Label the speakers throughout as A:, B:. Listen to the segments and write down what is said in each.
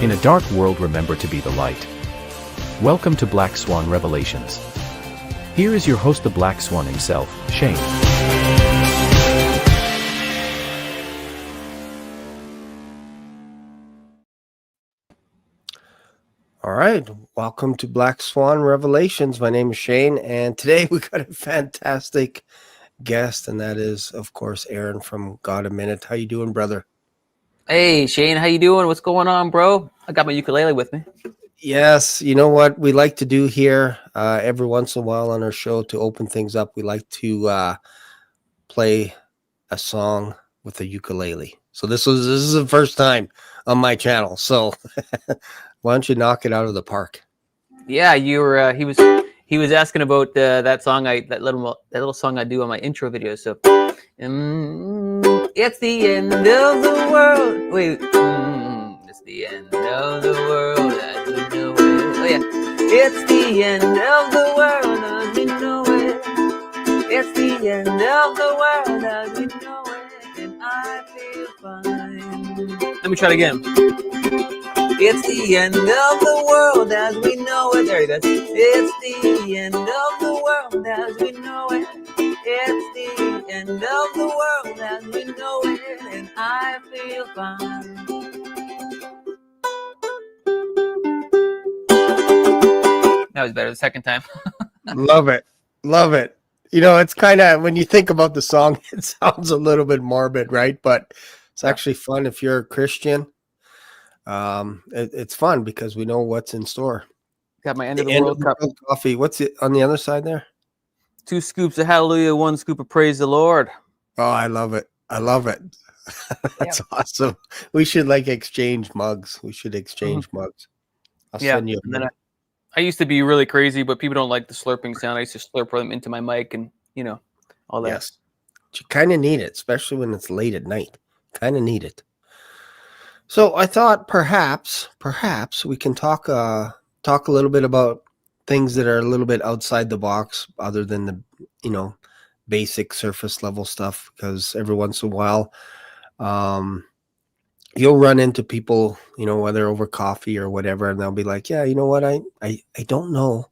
A: In a dark world, remember to be the light. Welcome to Black Swan Revelations. Here is your host, the Black Swan himself, Shane.
B: All right, welcome to Black Swan Revelations. My name is Shane, and today we got a fantastic guest, and that is, of course, Aaron from God a Minute. How you doing, brother?
C: Hey, Shane, how you doing? What's going on, bro? I got my ukulele with me.
B: Yes, you know what we like to do here every once in a while on our show to open things up. We like to play a song with a ukulele. So this is the first time on my channel. So why don't you knock it out of the park?
C: Yeah, you were. He was asking about that song that little song I do on my intro video. So, it's the end of the world. Wait, it's the end of the world as we know it. Oh yeah, it's the end of the world as we know it. It's the end of the world as we know it, and I feel fine. Let me try it again. It's the end of the world as we know it. There you go. It's the end of the world as we know it. It's the end of the world as we know it, and I feel fine. That was better the second time.
B: Love it. Love it. You know, it's kind of, when you think about the song, it sounds a little bit morbid, right? But it's actually fun if you're a Christian. It's fun because we know what's in store.
C: Got my end of the world cup
B: coffee. What's it on the other side there?
C: 2 scoops of hallelujah, 1 scoop of praise the Lord.
B: Oh, I love it. I love it. That's awesome. We should exchange mugs. We should exchange mugs. I'll send you.
C: And then I used to be really crazy, but people don't like the slurping sound. I used to slurp them into my mic and, all that.
B: Yes. But you kind of need it, especially when it's late at night. Kind of need it. So I thought perhaps we can talk a little bit about things that are a little bit outside the box, other than the basic surface level stuff. Because every once in a while, you'll run into people, whether over coffee or whatever, and they'll be like, "Yeah, you know what? I don't know.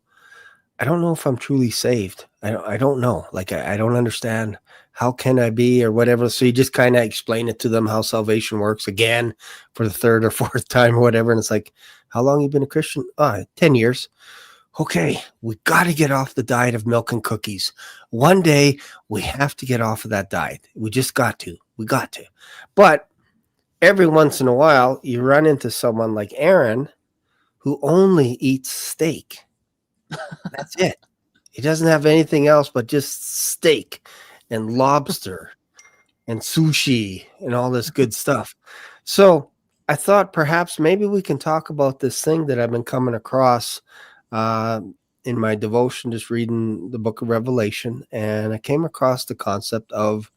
B: I don't know if I'm truly saved. I don't know. I don't understand. How can I be, or whatever?" So you just kind of explain it to them how salvation works again for the third or fourth time or whatever. And it's like, "How long you been a Christian?" 10 years. Okay, we got to get off the diet of milk and cookies. One day we have to get off of that diet. We just got to. We got to. But every once in a while, you run into someone like Aaron who only eats steak. That's it. He doesn't have anything else but just steak and lobster and sushi and all this good stuff. So I thought perhaps maybe we can talk about this thing that I've been coming across in my devotion, just reading the book of Revelation. And I came across the concept of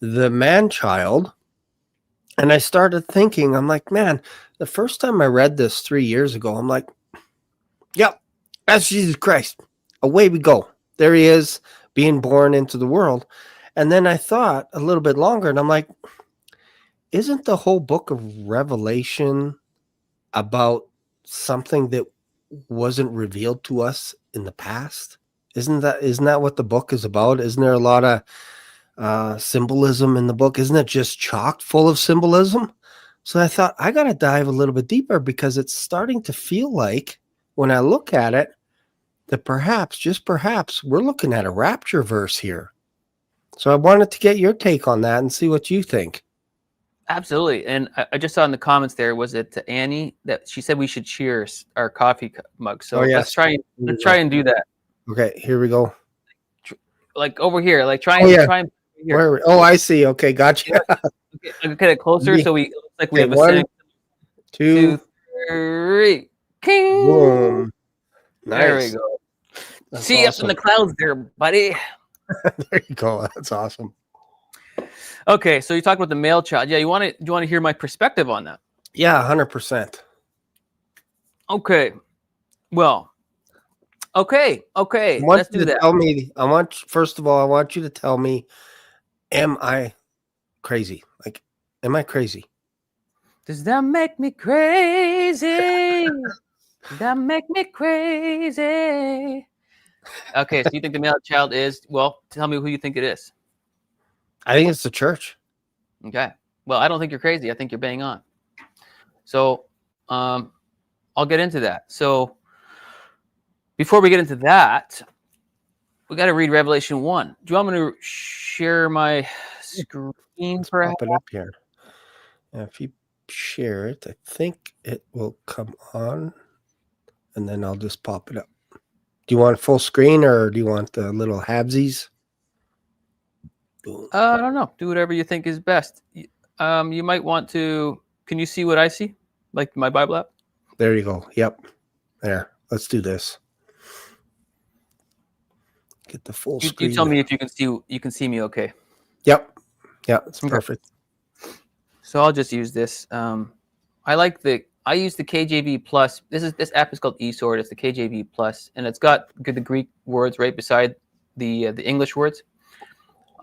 B: the Manchild. And I started thinking, I'm like, man, the first time I read this 3 years ago, I'm like, yep, that's Jesus Christ. Away we go. There he is, being born into the world. And then I thought a little bit longer, and I'm like, isn't the whole book of Revelation about something that wasn't revealed to us in the past? Isn't that what the book is about? Isn't there a lot of symbolism in the book? Isn't it just chock full of symbolism? So I thought I got to dive a little bit deeper, because it's starting to feel like, when I look at it, that perhaps, just perhaps, we're looking at a rapture verse here. So I wanted to get your take on that and see what you think.
C: Absolutely. And I just saw in the comments there, was it to Annie, that she said we should cheers our coffee mug. So let's try and do that.
B: Okay, here we go.
C: Over here, try and here.
B: Oh, I see. Okay, gotcha.
C: Okay, I'll get it closer so we looks like we have a
B: 1, 2,
C: 3. King.
B: Boom. Nice.
C: There we go.
B: That's
C: See
B: awesome.
C: up in the clouds there, buddy.
B: There you go. That's awesome.
C: Okay, so you talked about the male child. Yeah, do you want to hear my perspective on that?
B: Yeah, 100%.
C: Okay. Well. Okay. Let's do that.
B: First of all, I want you to tell me, am I crazy? Am I crazy?
C: Does that make me crazy? Does that make me crazy? Okay, so you think the male child is, well, tell me who you think it is.
B: I think it's the church.
C: Okay. Well, I don't think you're crazy. I think you're bang on. So I'll get into that. So before we get into that, we got to read Revelation 1. Do you want me to share my screen perhaps?
B: Pop it up here. And if you share it, I think it will come on, and then I'll just pop it up. Do you want full screen or do you want the little halvesies?
C: I don't know. Do whatever you think is best. You might want to. Can you see what I see? Like my Bible app?
B: There you go. Yep. There. Let's do this. Get the full screen.
C: You tell me if you can see me okay.
B: Yep. Yeah, it's
C: Okay.
B: perfect.
C: So I'll just use this. I use the KJV plus. This app is called eSword. It's the KJV plus, and it's got the Greek words right beside the English words.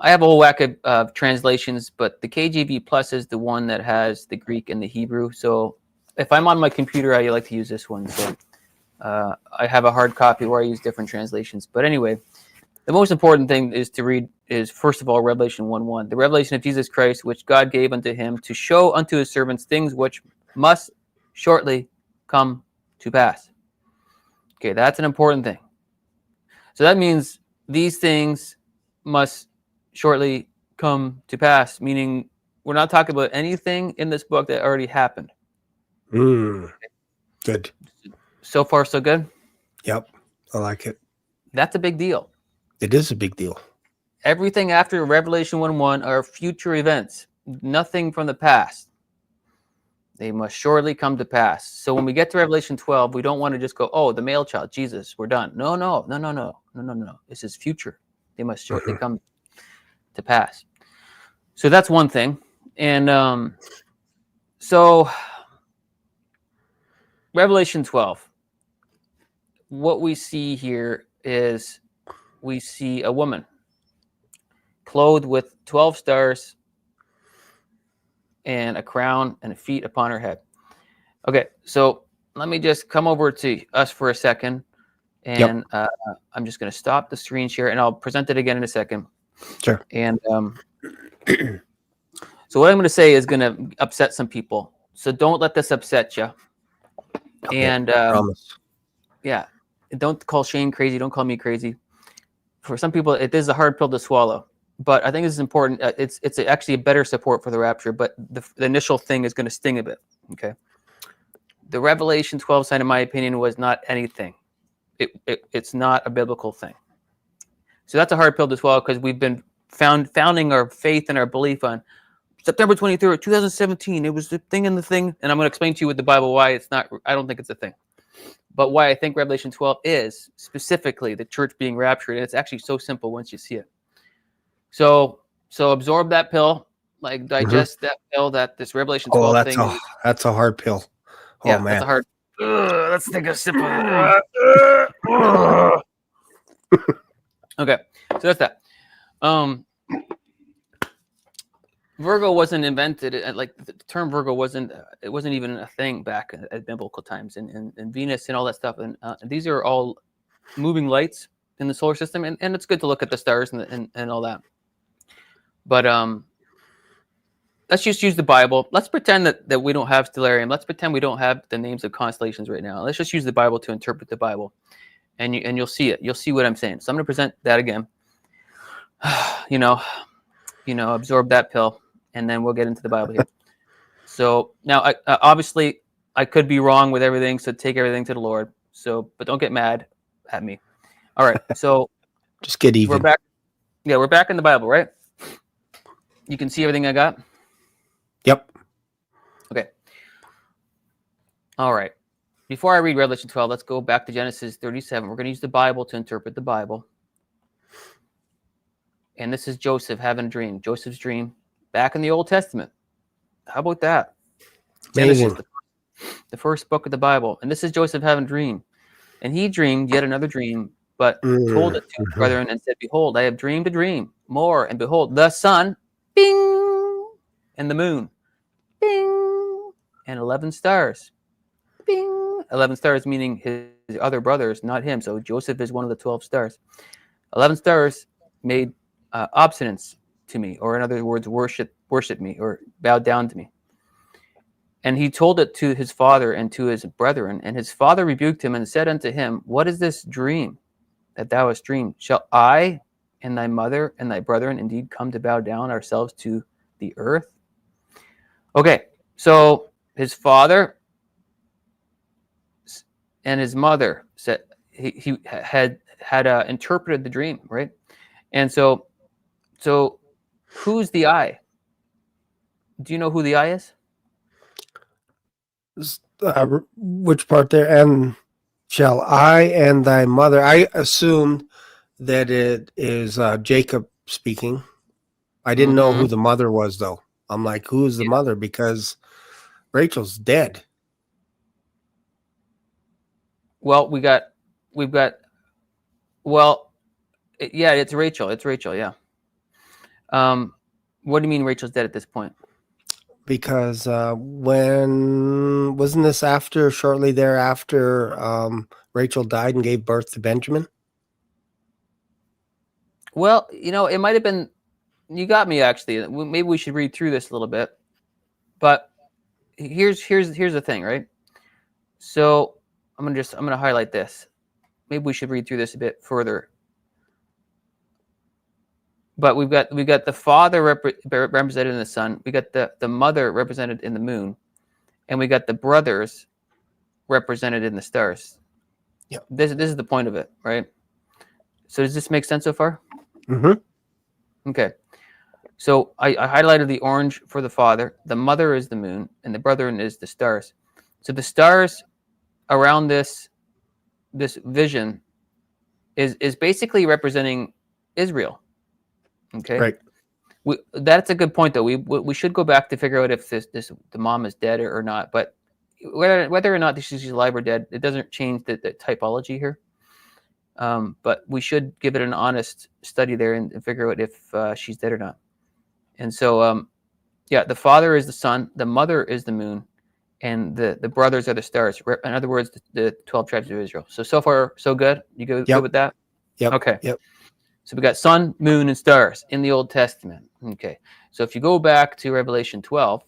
C: I have a whole whack of translations, but the KJV plus is the one that has the Greek and the Hebrew. So if I'm on my computer, I like to use this one. So I have a hard copy where I use different translations. But anyway, the most important thing is to read is, first of all, Revelation 1:1, the revelation of Jesus Christ, which God gave unto him to show unto his servants things which must shortly come to pass. Okay, that's an important thing. So that means these things must shortly come to pass, meaning we're not talking about anything in this book that already happened.
B: Good.
C: So far, so good?
B: Yep. I like it.
C: That's a big deal.
B: It is a big deal.
C: Everything after Revelation 1:1 are future events, nothing from the past. They must surely come to pass. So when we get to Revelation 12, we don't want to just go, oh, the male child, Jesus, we're done. No. This is future. They must shortly come to pass. So that's one thing. And so Revelation 12, what we see here is we see a woman clothed with 12 stars and a crown and a feet upon her head. Okay, so let me just come over to us for a second, and I'm just going to stop the screen share, and I'll present it again in a second.
B: Sure.
C: And so what I'm going to say is going to upset some people. So don't let this upset you.
B: Okay,
C: And
B: promise.
C: yeah, don't call Shane crazy. Don't call me crazy. For some people, it is a hard pill to swallow. But I think this is important. It's actually a better support for the rapture. But the initial thing is going to sting a bit. Okay. The Revelation 12 sign, in my opinion, was not anything. It's not a biblical thing. So that's a hard pill to swallow because we've been founding our faith and our belief on September 23rd, 2017. It was the thing and the thing. And I'm going to explain to you with the Bible why it's not. I don't think it's a thing. But why I think Revelation 12 is specifically the church being raptured. And it's actually so simple once you see it. So absorb that pill, like digest that pill, that this Revelation 12 thing.
B: That's a hard pill. Oh,
C: yeah,
B: man.
C: that's a hard. Let's take a sip of it. Okay, so that's that. Virgo wasn't invented. Like the term Virgo wasn't even a thing back at biblical times, and Venus and all that stuff. And these are all moving lights in the solar system, and it's good to look at the stars and all that. But let's just use the Bible. Let's pretend that we don't have stellarium. Let's pretend we don't have the names of constellations right now. Let's just use the Bible to interpret the Bible, and you'll see it. You'll see what I'm saying. So I'm going to present that again. Absorb that pill, and then we'll get into the Bible here. So now, obviously, I could be wrong with everything. So take everything to the Lord. But don't get mad at me. All right. So
B: just get even.
C: We're back. Yeah, we're back in the Bible, right? You can see everything I got?
B: Yep.
C: Okay. All right. Before I read Revelation 12, let's go back to Genesis 37. We're going to use the Bible to interpret the Bible. And this is Joseph having a dream. Joseph's dream back in the Old Testament. How about that?
B: Amazing.
C: Genesis, the first book of the Bible. And this is Joseph having a dream. And he dreamed yet another dream, but told it to his brethren and said, behold, I have dreamed a dream more. And behold, the sun, bing, and the moon, bing, and 11 stars. Bing! 11 stars meaning his other brothers, not him. So Joseph is one of the 12 stars. 11 stars made obstinance to me, or in other words, worship me, or bowed down to me. And he told it to his father and to his brethren. And his father rebuked him and said unto him, what is this dream that thou hast dreamed? Shall I and thy mother and thy brethren indeed come to bow down ourselves to the earth? Okay, so his father and his mother said he had interpreted the dream, right? And so who's the I? Do you know who the I is?
B: Which part there? And shall I and thy mother? I assumed that it is Jacob speaking. I didn't know who the mother was, though. I'm like, who is the mother? Because Rachel's dead.
C: Well, we've got. Well, yeah, it's Rachel. It's Rachel. Yeah. What do you mean Rachel's dead at this point?
B: Because when wasn't this shortly thereafter, Rachel died and gave birth to Benjamin?
C: Well, it might have been. You got me, actually. Maybe we should read through this a little bit. But here's the thing, right? So I'm gonna highlight this. Maybe we should read through this a bit further. But we've got the father represented in the sun. We got the mother represented in the moon, and we got the brothers represented in the stars.
B: Yeah.
C: This is the point of it, right? So does this make sense so far?
B: Mm-hmm.
C: Okay. So I highlighted the orange for the father. The mother is the moon, and the brethren is the stars. So the stars around this vision is basically representing Israel. Okay.
B: Right.
C: That's a good point, though. We should go back to figure out if the mom is dead or not. But whether or not she's alive or dead, it doesn't change the typology here. But we should give it an honest study there and figure out if she's dead or not. And so, the father is the sun, the mother is the moon, and the brothers are the stars. In other words, the 12 tribes of Israel. So far, so good? You good with that?
B: Yep.
C: Okay.
B: Yep.
C: So we got sun, moon, and stars in the Old Testament. Okay. So if you go back to Revelation 12,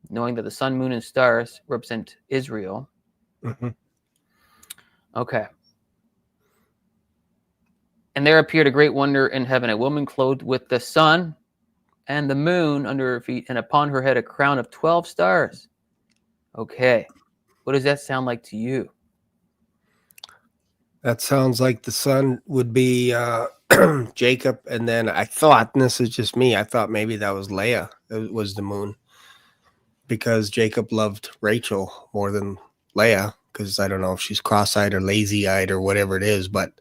C: knowing that the sun, moon, and stars represent Israel.
B: Mm-hmm.
C: Okay. And there appeared a great wonder in heaven, a woman clothed with the sun and the moon under her feet, and upon her head a crown of 12 stars. Okay. What does that sound like to you?
B: That sounds like the sun would be Jacob, and then I thought, and this is just me, I thought maybe that was Leah. It was the moon, because Jacob loved Rachel more than Leah, because I don't know if she's cross-eyed or lazy-eyed or whatever it is, but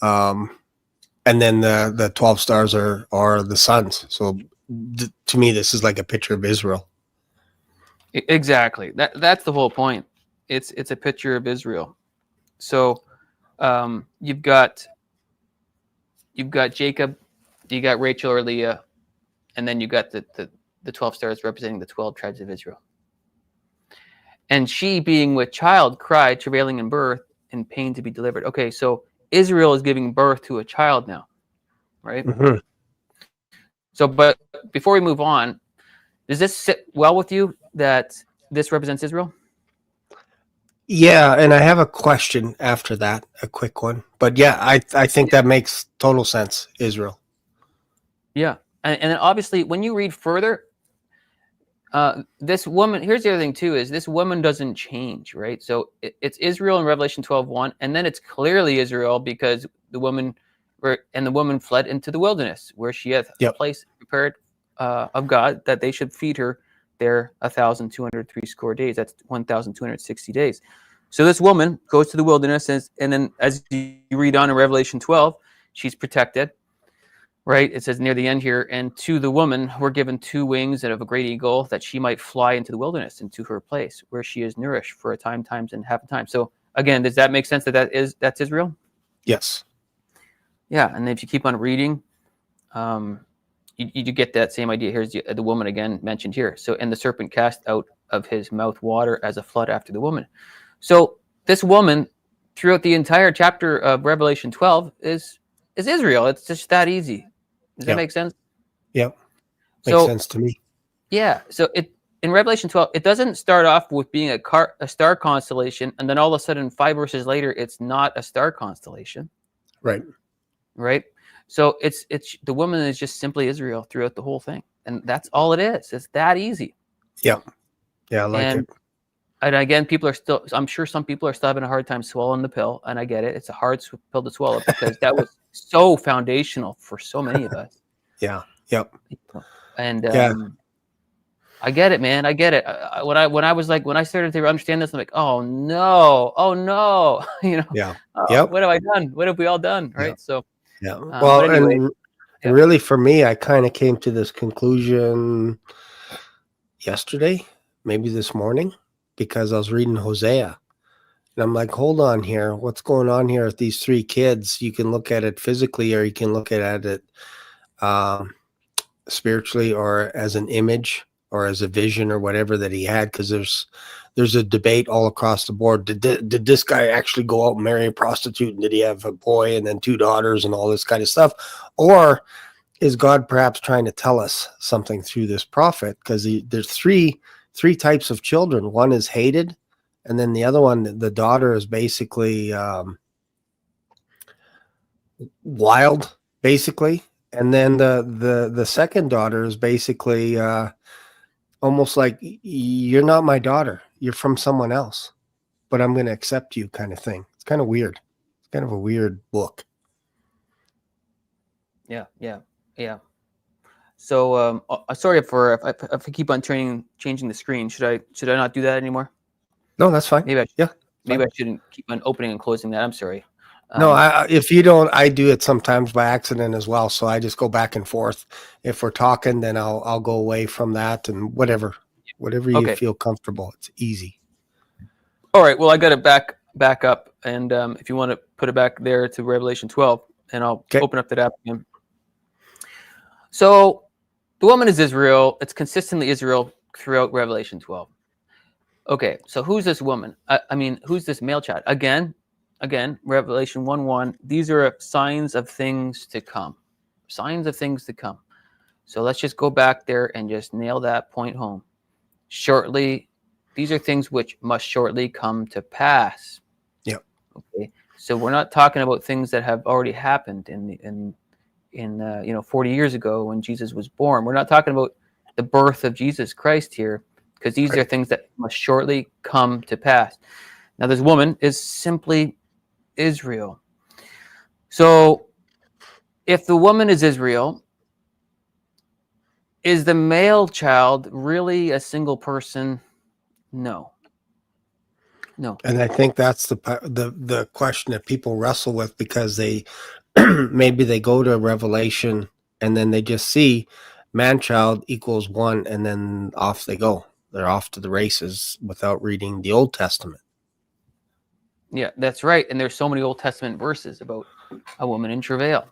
B: and then the 12 stars are the sons. So to me, this is like a picture of Israel.
C: Exactly. That's the whole point. It's a picture of Israel. So you've got Jacob, you got Rachel or Leah, and then you got the 12 stars representing the 12 tribes of Israel. And she, being with child, cried, travailing in birth, in pain to be delivered. Okay, so Israel is giving birth to a child now, right?
B: Mm-hmm.
C: So, but before we move on, does this sit well with you that this represents Israel?
B: Yeah, and I have a question after that, a quick one. But yeah, I think that makes total sense, Israel.
C: Yeah, and then obviously when you read further, this woman, here's the other thing too, is this woman doesn't change, right? So it's Israel in Revelation 12:1, and then it's clearly Israel because the woman fled into the wilderness where she hath a place prepared of God that they should feed her there 1,203 days. That's 1,260 days. So this woman goes to the wilderness, and then as you read on in Revelation 12, she's protected. Right, it says near the end here, and to the woman were given 2 wings and of a great eagle, that she might fly into the wilderness, into her place, where she is nourished for a time, times, and half a time. So again, does that make sense that's Israel?
B: Yes.
C: Yeah, and if you keep on reading, you get that same idea. Here's the woman again mentioned here. So, and the serpent cast out of his mouth water as a flood after the woman. So this woman throughout the entire chapter of Revelation 12 is Israel. It's just that easy. Does that make sense?
B: Yep. Makes sense to me.
C: Yeah. So in Revelation 12, it doesn't start off with being a star constellation, and then all of a sudden 5 verses later, it's not a star constellation.
B: Right.
C: Right. So it's the woman is just simply Israel throughout the whole thing, and that's all it is. It's that easy.
B: Yeah. Yeah, I like it.
C: And again, I'm sure some people are still having a hard time swallowing the pill, and I get it. It's a hard pill to swallow because that was so foundational for so many of us.
B: Yeah. Yep.
C: And I get it, man. I get it. When I started to understand this, I'm like, oh no, you know.
B: Yeah.
C: What have I done? What have we all done? Right.
B: Yeah.
C: So.
B: Yeah. Well, anyway, and really for me, I kind of came to this conclusion yesterday, maybe this morning, because I was reading Hosea. And I'm like, hold on here. What's going on here with these 3 kids? You can look at it physically, or you can look at it spiritually, or as an image, or as a vision, or whatever that he had. Because there's a debate all across the board. Did this guy actually go out and marry a prostitute? And did he have a boy and then 2 daughters and all this kind of stuff? Or is God perhaps trying to tell us something through this prophet? Because there's three types of children. One is hated, and then the other one, the daughter, is basically wild, basically. And then the second daughter is basically almost like, you're not my daughter. You're from someone else, but I'm going to accept you, kind of thing. It's kind of weird. It's kind of a weird book.
C: Yeah. So, sorry if I keep on changing the screen. Should I not do that anymore?
B: No, that's fine.
C: Maybe I shouldn't keep on opening and closing that. I'm sorry.
B: No, if you don't, I do it sometimes by accident as well. So I just go back and forth. If we're talking, then I'll go away from that, and whatever you feel comfortable. It's easy.
C: All right. Well, I got it back up, and if you want to put it back there to Revelation 12, and I'll open up that app again. So the woman is Israel. It's consistently Israel throughout Revelation 12. Okay. So who's this woman? I mean, who's this male child? Again, Revelation 1:1, these are signs of things to come. Signs of things to come. So let's just go back there and just nail that point home. Shortly, these are things which must shortly come to pass.
B: Yep.
C: Okay. So we're not talking about things that have already happened in 40 years ago when Jesus was born. We're not talking about the birth of Jesus Christ here, because these are things that must shortly come to pass. Now, this woman is simply Israel. So if the woman is Israel, is the male child really a single person? No.
B: And I think that's the question that people wrestle with, because they maybe they go to Revelation and then they just see Manchild equals 1, and then off they go. They're off to the races without reading the Old Testament.
C: Yeah, that's right. And there's so many Old Testament verses about a woman in travail.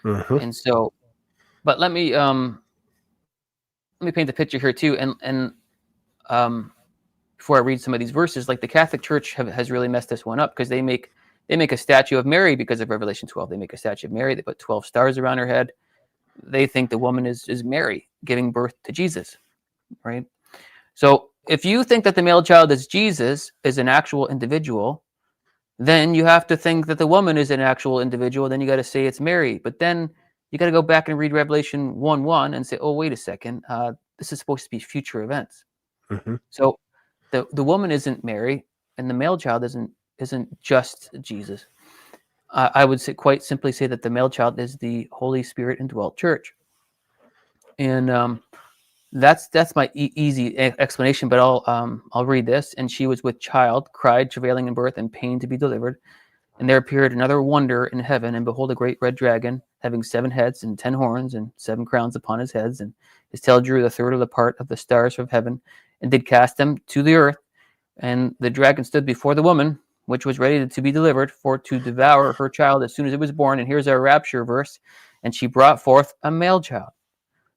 C: Mm-hmm. And so, but let me paint the picture here too. And before I read some of these verses, like the Catholic Church has really messed this one up, because they make a statue of Mary because of Revelation 12. They make a statue of Mary. They put 12 stars around her head. They think the woman is Mary giving birth to Jesus, right? So if you think that the male child is Jesus, is an actual individual, then you have to think that the woman is an actual individual. Then you got to say it's Mary. But then you got to go back and read Revelation 1:1 and say, oh, wait a second. This is supposed to be future events. Mm-hmm. So the woman isn't Mary, and the male child isn't just Jesus. I would quite simply say that the male child is the Holy Spirit indwelt church. And that's my easy explanation, but I'll read this. And she was with child, cried, travailing in birth, and pain to be delivered. And there appeared another wonder in heaven, and behold, a great red dragon, having 7 heads and 10 horns, and 7 crowns upon his heads, and his tail drew the third of the part of the stars of heaven, and did cast them to the earth. And the dragon stood before the woman, which was ready to be delivered, for to devour her child as soon as it was born. And here's our rapture verse. And she brought forth a male child,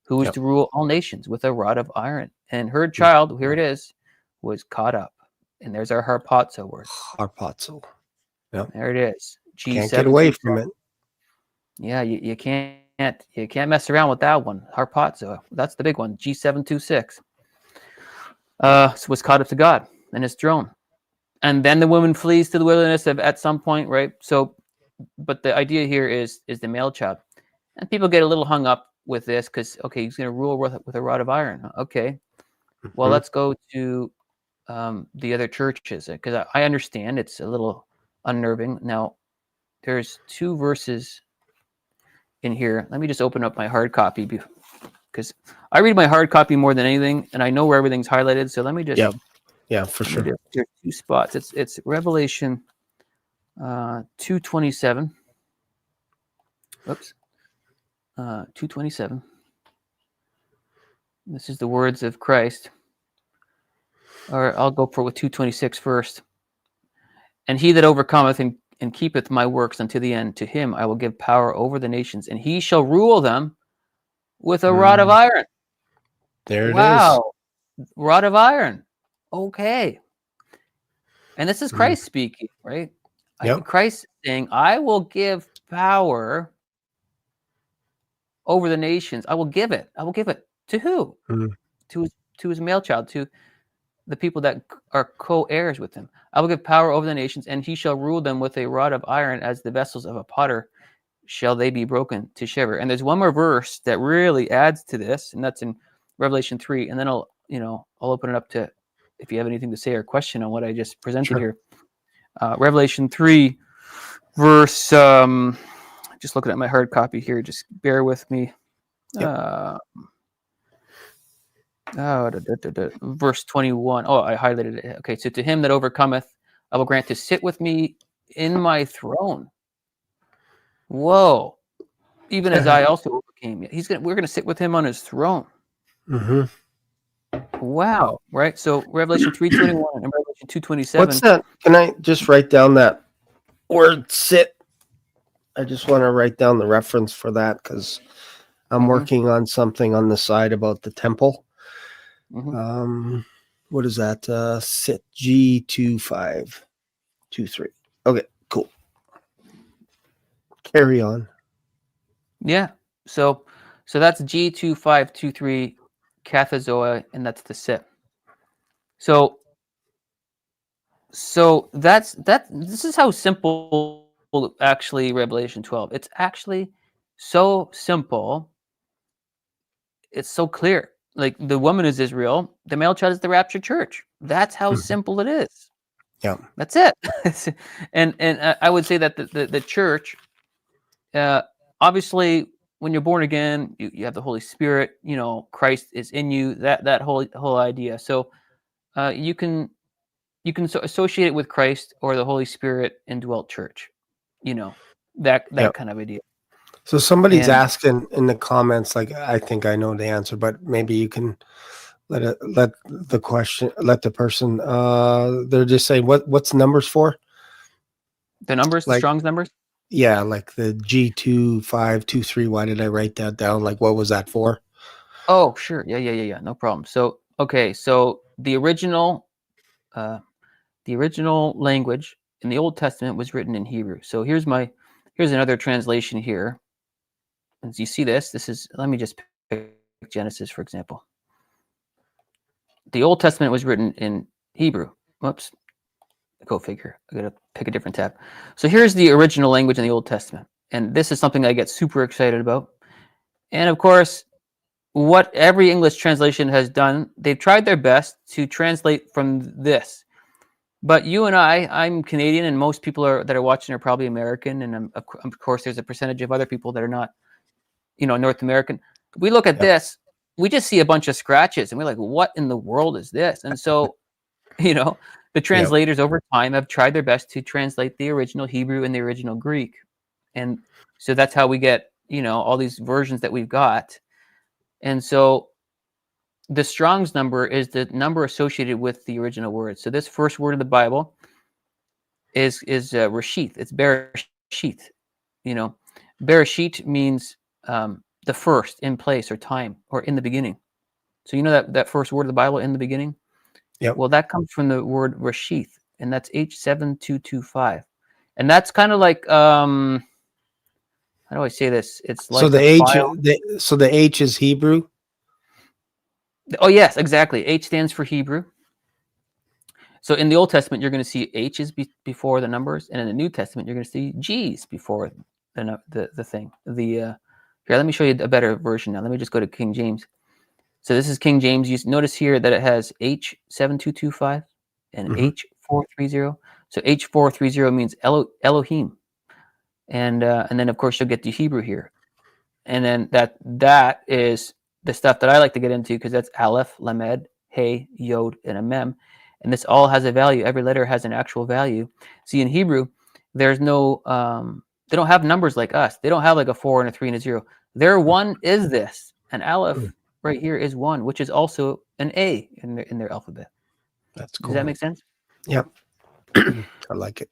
C: who is
B: Yep.
C: to rule all nations with a rod of iron. And her child, here it is, was caught up. And there's our harpazo word.
B: Harpazo. Yep.
C: There it is.
B: Can't get away
C: G727.
B: from it.
C: Yeah, you can't mess around with that one. Harpazo. That's the big one. G726. Was caught up to God and his throne. And then the woman flees to the wilderness at some point, right? So, but the idea here is the male child. And people get a little hung up with this because, okay, he's going to rule with a rod of iron. Okay. Well, let's go to the other churches, because I understand it's a little unnerving. Now, there's 2 verses in here. Let me just open up my hard copy because I read my hard copy more than anything, and I know where everything's highlighted. So let me just
B: for sure.
C: there's 2 spots. It's Revelation 2:27. Oops, 2:27. This is the words of Christ. Or I'll go for with 2:26 first. And he that overcometh and keepeth my works unto the end, to him I will give power over the nations, and he shall rule them with a rod of iron.
B: There it is.
C: Wow. Rod of iron. Okay. And this is Christ speaking, right? I think Christ saying, I will give power over the nations. I will give it. I will give it to who? To his male child, to the people that are co-heirs with him. I will give power over the nations, and he shall rule them with a rod of iron, as the vessels of a potter shall they be broken to shiver. And there's one more verse that really adds to this, and that's in Revelation 3. And then I'll open it up to if you have anything to say or question on what I just presented here. Revelation 3, verse. Just looking at my hard copy here. Just bear with me. Verse 21. Oh, I highlighted it. Okay, so to him that overcometh, I will grant to sit with me in my throne. Whoa! Even as I also overcame. We're gonna sit with him on his throne. Wow! Right. So Revelation 3:21 and Revelation 2:27.
B: What's that? Can I just write down that word "sit"? I just want to write down the reference for that because I'm working on something on the side about the temple. What is that? Sit G2523. Okay, cool. Carry on.
C: Yeah. So that's G2523 Cathazoa, and that's the sit. So that's this is how simple actually Revelation 12. It's actually so simple. It's so clear. Like the woman is Israel, the male child is the raptured church. That's how simple it is.
B: Yeah,
C: that's it. and I would say that the church, obviously, when you're born again, you have the Holy Spirit. You know, Christ is in you. That whole idea. So you can associate it with Christ or the Holy Spirit indwelt church. You know, that kind of idea.
B: So somebody's asking in the comments, like, I think I know the answer, but maybe you can let the person, they're just saying, what's numbers for?
C: The numbers, the Strong's numbers?
B: Yeah, like the G2523. Why did I write that down? Like, what was that for?
C: Oh, sure. Yeah. No problem. So, okay. So the original language in the Old Testament was written in Hebrew. So here's another translation here. As you see this is, let me just pick Genesis, for example. The Old Testament was written in Hebrew. Whoops. Go figure. I got to pick a different tab. So here's the original language in the Old Testament. And this is something I get super excited about. And of course, what every English translation has done, they've tried their best to translate from this. But you and I'm Canadian, and most people that are watching are probably American. And of course, there's a percentage of other people that are not, North American. We look at this, we just see a bunch of scratches, and we're like, what in the world is this? And so, the translators over time have tried their best to translate the original Hebrew and the original Greek. And so that's how we get, all these versions that we've got. And so the Strong's number is the number associated with the original word. So this first word of the Bible is Reshith. It's Bereshith. Bereshith means the the first, in place, or time, or in the beginning. So you know that first word of the Bible, in the beginning?
B: Yep.
C: Well, that comes from the word Rashith, and that's H7225. And that's kind of like, how do I say this? It's like
B: So the
C: a
B: H,
C: file.
B: so the H is Hebrew.
C: Oh, yes, exactly. H stands for Hebrew. So in the Old Testament, you're going to see H's before the numbers, and in the New Testament, you're going to see G's before the thing. Here, let me show you a better version now. Let me just go to King James. So this is King James. You notice here that it has H7225 and H430. So H430 means Elohim, and then of course you'll get the Hebrew here, and then that is the stuff that I like to get into, because that's Aleph, Lamed, Hey, Yod, and a Mem, and this all has a value. Every letter has an actual value. See, in Hebrew, there's no they don't have numbers like us. They don't have like a 4 and a 3 and a 0. Their one is this, and Aleph right here is 1, which is also an A in their alphabet.
B: That's cool.
C: Does that make sense?
B: Yep. I like it.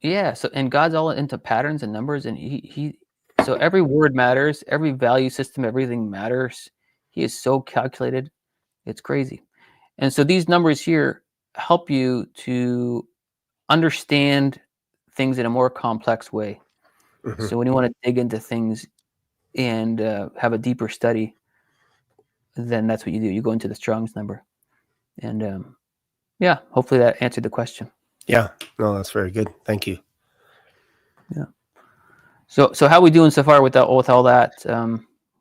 C: Yeah. So, and God's all into patterns and numbers, and so every word matters, every value system, everything matters. He is so calculated, it's crazy. And so these numbers here help you to understand things in a more complex way. So when you want to dig into things and have a deeper study, then that's what you do. You go into the Strong's number, and yeah, hopefully that answered the question.
B: Yeah, no, that's very good. Thank you.
C: Yeah. So how are we doing so far with all that?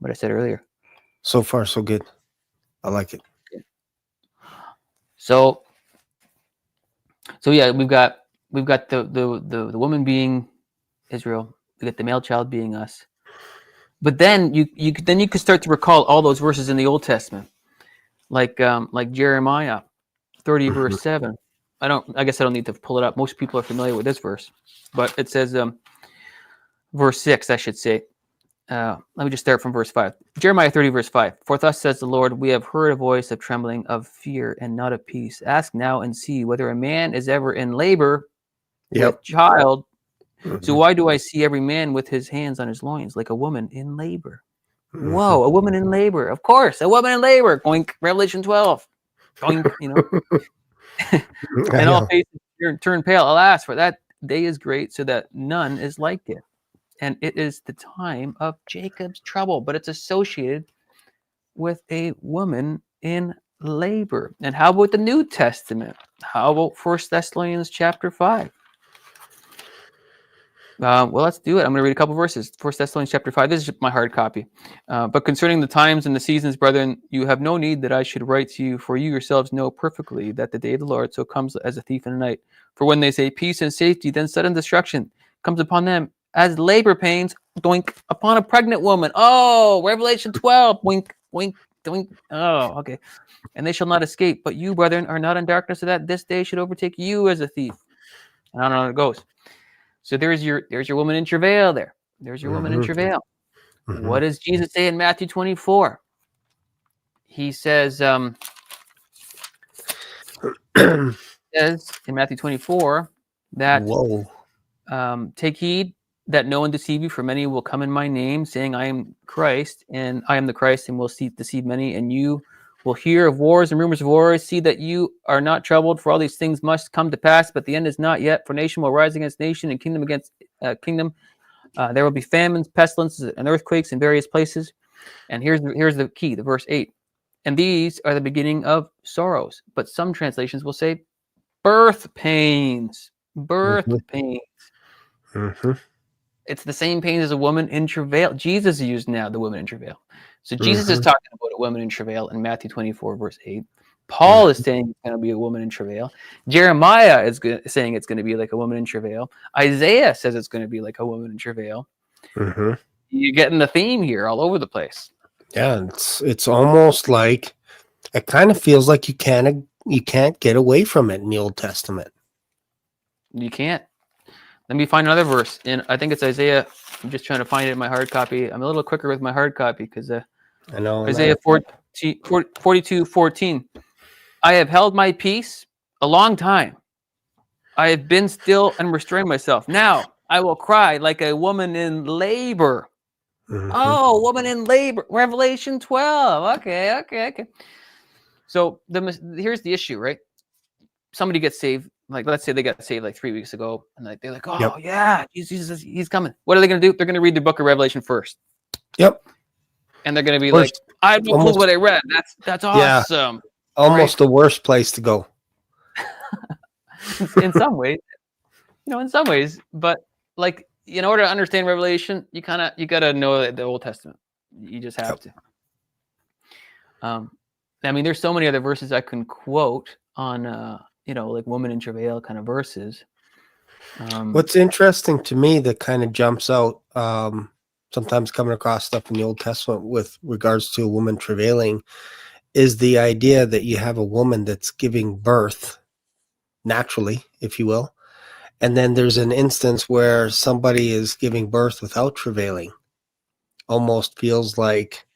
C: What I said earlier.
B: So far, so good. I like it.
C: So yeah, we've got the woman being Israel. We got the male child being us. But then you could start to recall all those verses in the Old Testament, like Jeremiah 30 verse 7. I guess I don't need to pull it up. Most people are familiar with this verse, but it says verse 6, I should say. Let me just start from verse 5. Jeremiah 30 verse 5. For thus says the Lord, we have heard a voice of trembling, of fear, and not of peace. Ask now and see whether a man is ever in labor with child. So why do I see every man with his hands on his loins, like a woman in labor? Whoa, a woman in labor. Of course, a woman in labor. Oink, Revelation 12. Oink, you know. And all faces turn pale. Alas, for that day is great, so that none is like it. And it is the time of Jacob's trouble, but it's associated with a woman in labor. And how about the New Testament? How about 1 Thessalonians chapter 5? Well, let's do it. I'm going to read a couple verses. 1 Thessalonians chapter 5. This is my hard copy. But concerning the times and the seasons, brethren, you have no need that I should write to you, for you yourselves know perfectly that the day of the Lord so comes as a thief in the night. For when they say peace and safety, then sudden destruction comes upon them as labor pains, doink, upon a pregnant woman. Oh, Revelation 12, wink, wink, doink. Oh, okay. And they shall not escape. But you, brethren, are not in darkness, so that this day should overtake you as a thief. And I don't know how it goes. So there's your woman in travail there. There's your woman in travail. What does Jesus say in Matthew 24? He says, in Matthew 24 that take heed that no one deceive you, for many will come in my name, saying, I am Christ, and I am the Christ, and will deceive many, and you will hear of wars and rumors of wars. See that you are not troubled, for all these things must come to pass, but the end is not yet. For nation will rise against nation, and kingdom against kingdom. There will be famines, pestilences, and earthquakes in various places. And here's the key, the verse 8. And these are the beginning of sorrows. But some translations will say birth pains. Birth pains. It's the same pain as a woman in travail. Jesus used now the woman in travail. So Jesus is talking about a woman in travail in Matthew 24, verse 8. Paul is saying it's going to be a woman in travail. Jeremiah is saying it's going to be like a woman in travail. Isaiah says it's going to be like a woman in travail. You're getting the theme here all over the place.
B: Yeah, it's almost like it kind of feels like you can't get away from it in the Old Testament. You
C: can't. Let me find another verse. I think it's Isaiah. I'm just trying to find it in my hard copy. I'm a little quicker with my hard copy because
B: I know
C: Isaiah 42:14. I have held my peace a long time. I have been still and restrained myself. Now I will cry like a woman in labor.
B: Mhm.
C: Oh, woman in labor, Revelation 12. Okay. So here's the issue, right? Somebody gets saved, like let's say they got saved like 3 weeks ago, and like they're like,
B: Yep.
C: oh yeah, Jesus, he's coming. What are they going to do? They're going to read the book of Revelation first,
B: Yep.
C: and they're going to be like,
B: Worst,
C: I have no clue
B: almost,
C: what I read. That's
B: yeah,
C: awesome.
B: almost the worst place to go.
C: In some ways, in some ways, but like in order to understand Revelation, you got to know the Old Testament. You just have
B: Yep.
C: to. I mean, there's so many other verses I can quote on, like woman in travail kind of verses.
B: What's interesting to me that kind of jumps out, sometimes coming across stuff in the Old Testament with regards to a woman travailing, is the idea that you have a woman that's giving birth naturally, if you will. And then there's an instance where somebody is giving birth without travailing. Almost feels like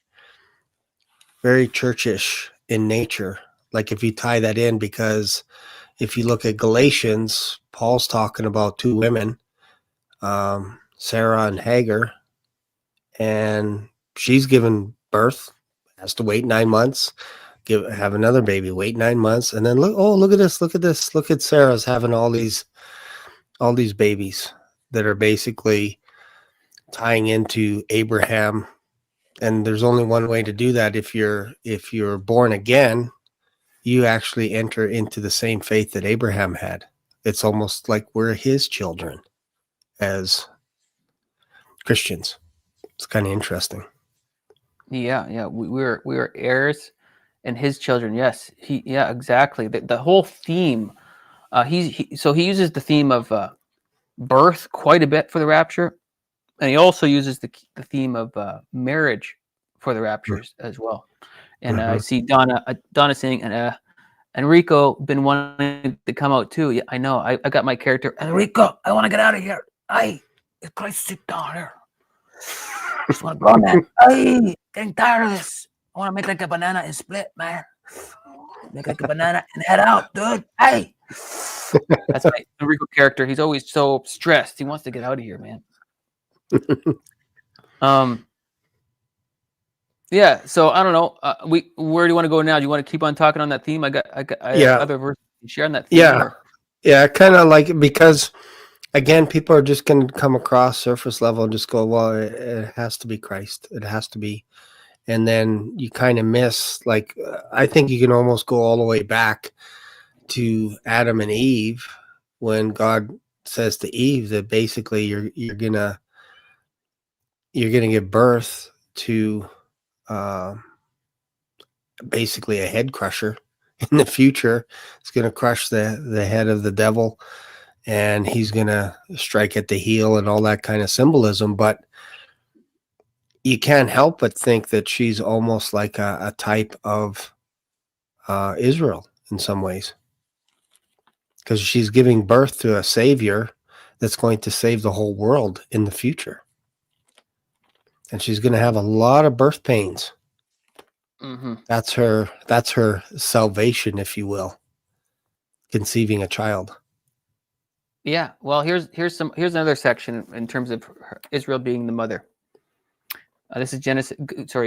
B: very churchish in nature. Like if you tie that in, because if you look at Galatians, Paul's talking about two women, Sarah and Hagar, and she's given birth, has to wait 9 months, have another baby, wait 9 months, and then look at this, look at Sarah's having all these babies that are basically tying into Abraham. And there's only one way to do that. If you're born again, you actually enter into the same faith that Abraham had. It's almost like we're his children as Christians. It's kind of interesting.
C: Yeah. We're heirs and his children. Yes. Exactly. The whole theme, so he uses the theme of birth quite a bit for the rapture. And he also uses the theme of marriage for the raptures as well. And I see Donna saying, and Enrico been wanting to come out too. Yeah, I know. I got my character. Enrico, I want to get out of here. It's Christ, sit down here. I just want to go, man. Getting tired of this. I want to make like a banana and split, man. Make like a banana and head out, dude. Hey. That's my Enrico character. He's always so stressed. He wants to get out of here, man. Yeah, so I don't know. Where do you want to go now? Do you want to keep on talking on that theme? I have other verses to share on that theme.
B: Yeah, kind of like, because again, people are just going to come across surface level and just go, well, it has to be Christ. It has to be. And then you kind of miss, like, I think you can almost go all the way back to Adam and Eve, when God says to Eve that basically you're gonna give birth to basically a head crusher in the future. It's going to crush the head of the devil, and he's going to strike at the heel and all that kind of symbolism. But you can't help but think that she's almost like a type of Israel in some ways, because she's giving birth to a savior that's going to save the whole world in the future. And she's going to have a lot of birth pains.
C: Mm-hmm.
B: That's her salvation, if you will, conceiving a child.
C: Yeah. Well, here's another section in terms of Israel being the mother. This is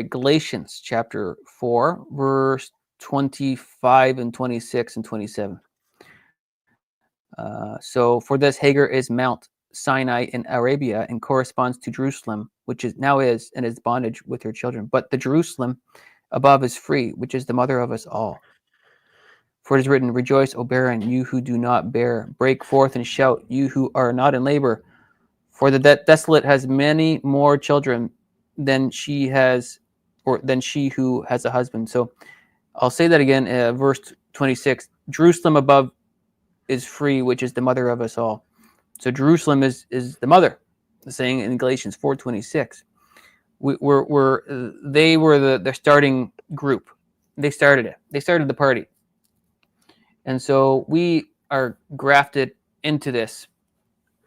C: Galatians chapter 4, verse 25 and 26 and 27. So for this, Hagar is Mount Sinai in Arabia and corresponds to Jerusalem, which is in its bondage with her children. But the Jerusalem above is free, which is the mother of us all. For it is written, rejoice, O barren, you who do not bear. Break forth and shout, you who are not in labor. For the desolate has many more children than she who has a husband. So I'll say that again, verse 26. Jerusalem above is free, which is the mother of us all. So Jerusalem is the mother, saying in Galatians 4:26. They were the starting group. They started it. They started the party. And so we are grafted into this,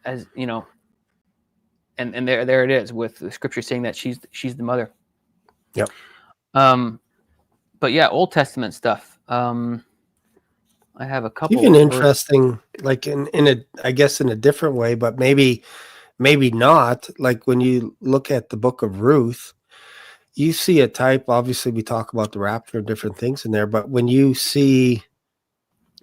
C: as you know, and there it is, with the scripture saying that she's the mother.
B: Yep.
C: But yeah, Old Testament stuff. I have a couple.
B: Even interesting, like in a different way, but maybe maybe not. Like when you look at the book of Ruth, you see a type. Obviously, we talk about the rapture and different things in there, but when you see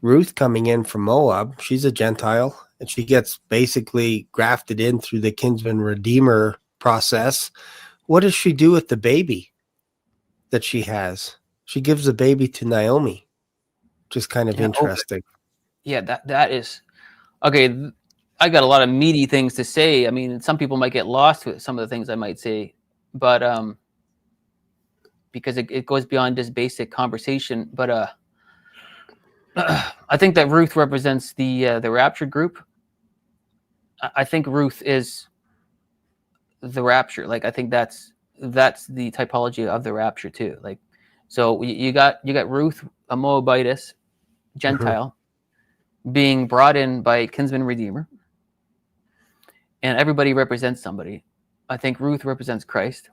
B: Ruth coming in from Moab, she's a Gentile, and she gets basically grafted in through the kinsman redeemer process. What does she do with the baby that she has? She gives the baby to Naomi, which is kind of interesting.
C: Yeah, that is okay. I got a lot of meaty things to say. I mean, some people might get lost with some of the things I might say, but because it goes beyond just basic conversation. But I think that Ruth represents the raptured group. I think Ruth is the rapture. Like I think that's the typology of the rapture too. Like, so you got Ruth, a Moabitess, Gentile, being brought in by kinsman redeemer, and everybody represents somebody. I think Ruth represents Christ.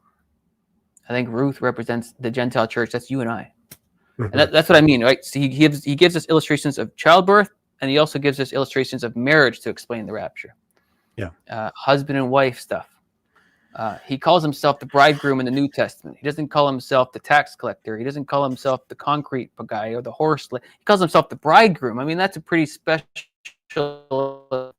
C: I think Ruth represents the Gentile church. That's you and I. And that's what I mean, right? So he gives us illustrations of childbirth, and he also gives us illustrations of marriage to explain the rapture.
B: Yeah.
C: Husband and wife stuff. He calls himself the bridegroom in the New Testament. He doesn't call himself the tax collector. He doesn't call himself the concrete guy or the horse. He calls himself the bridegroom. I mean, that's a pretty special,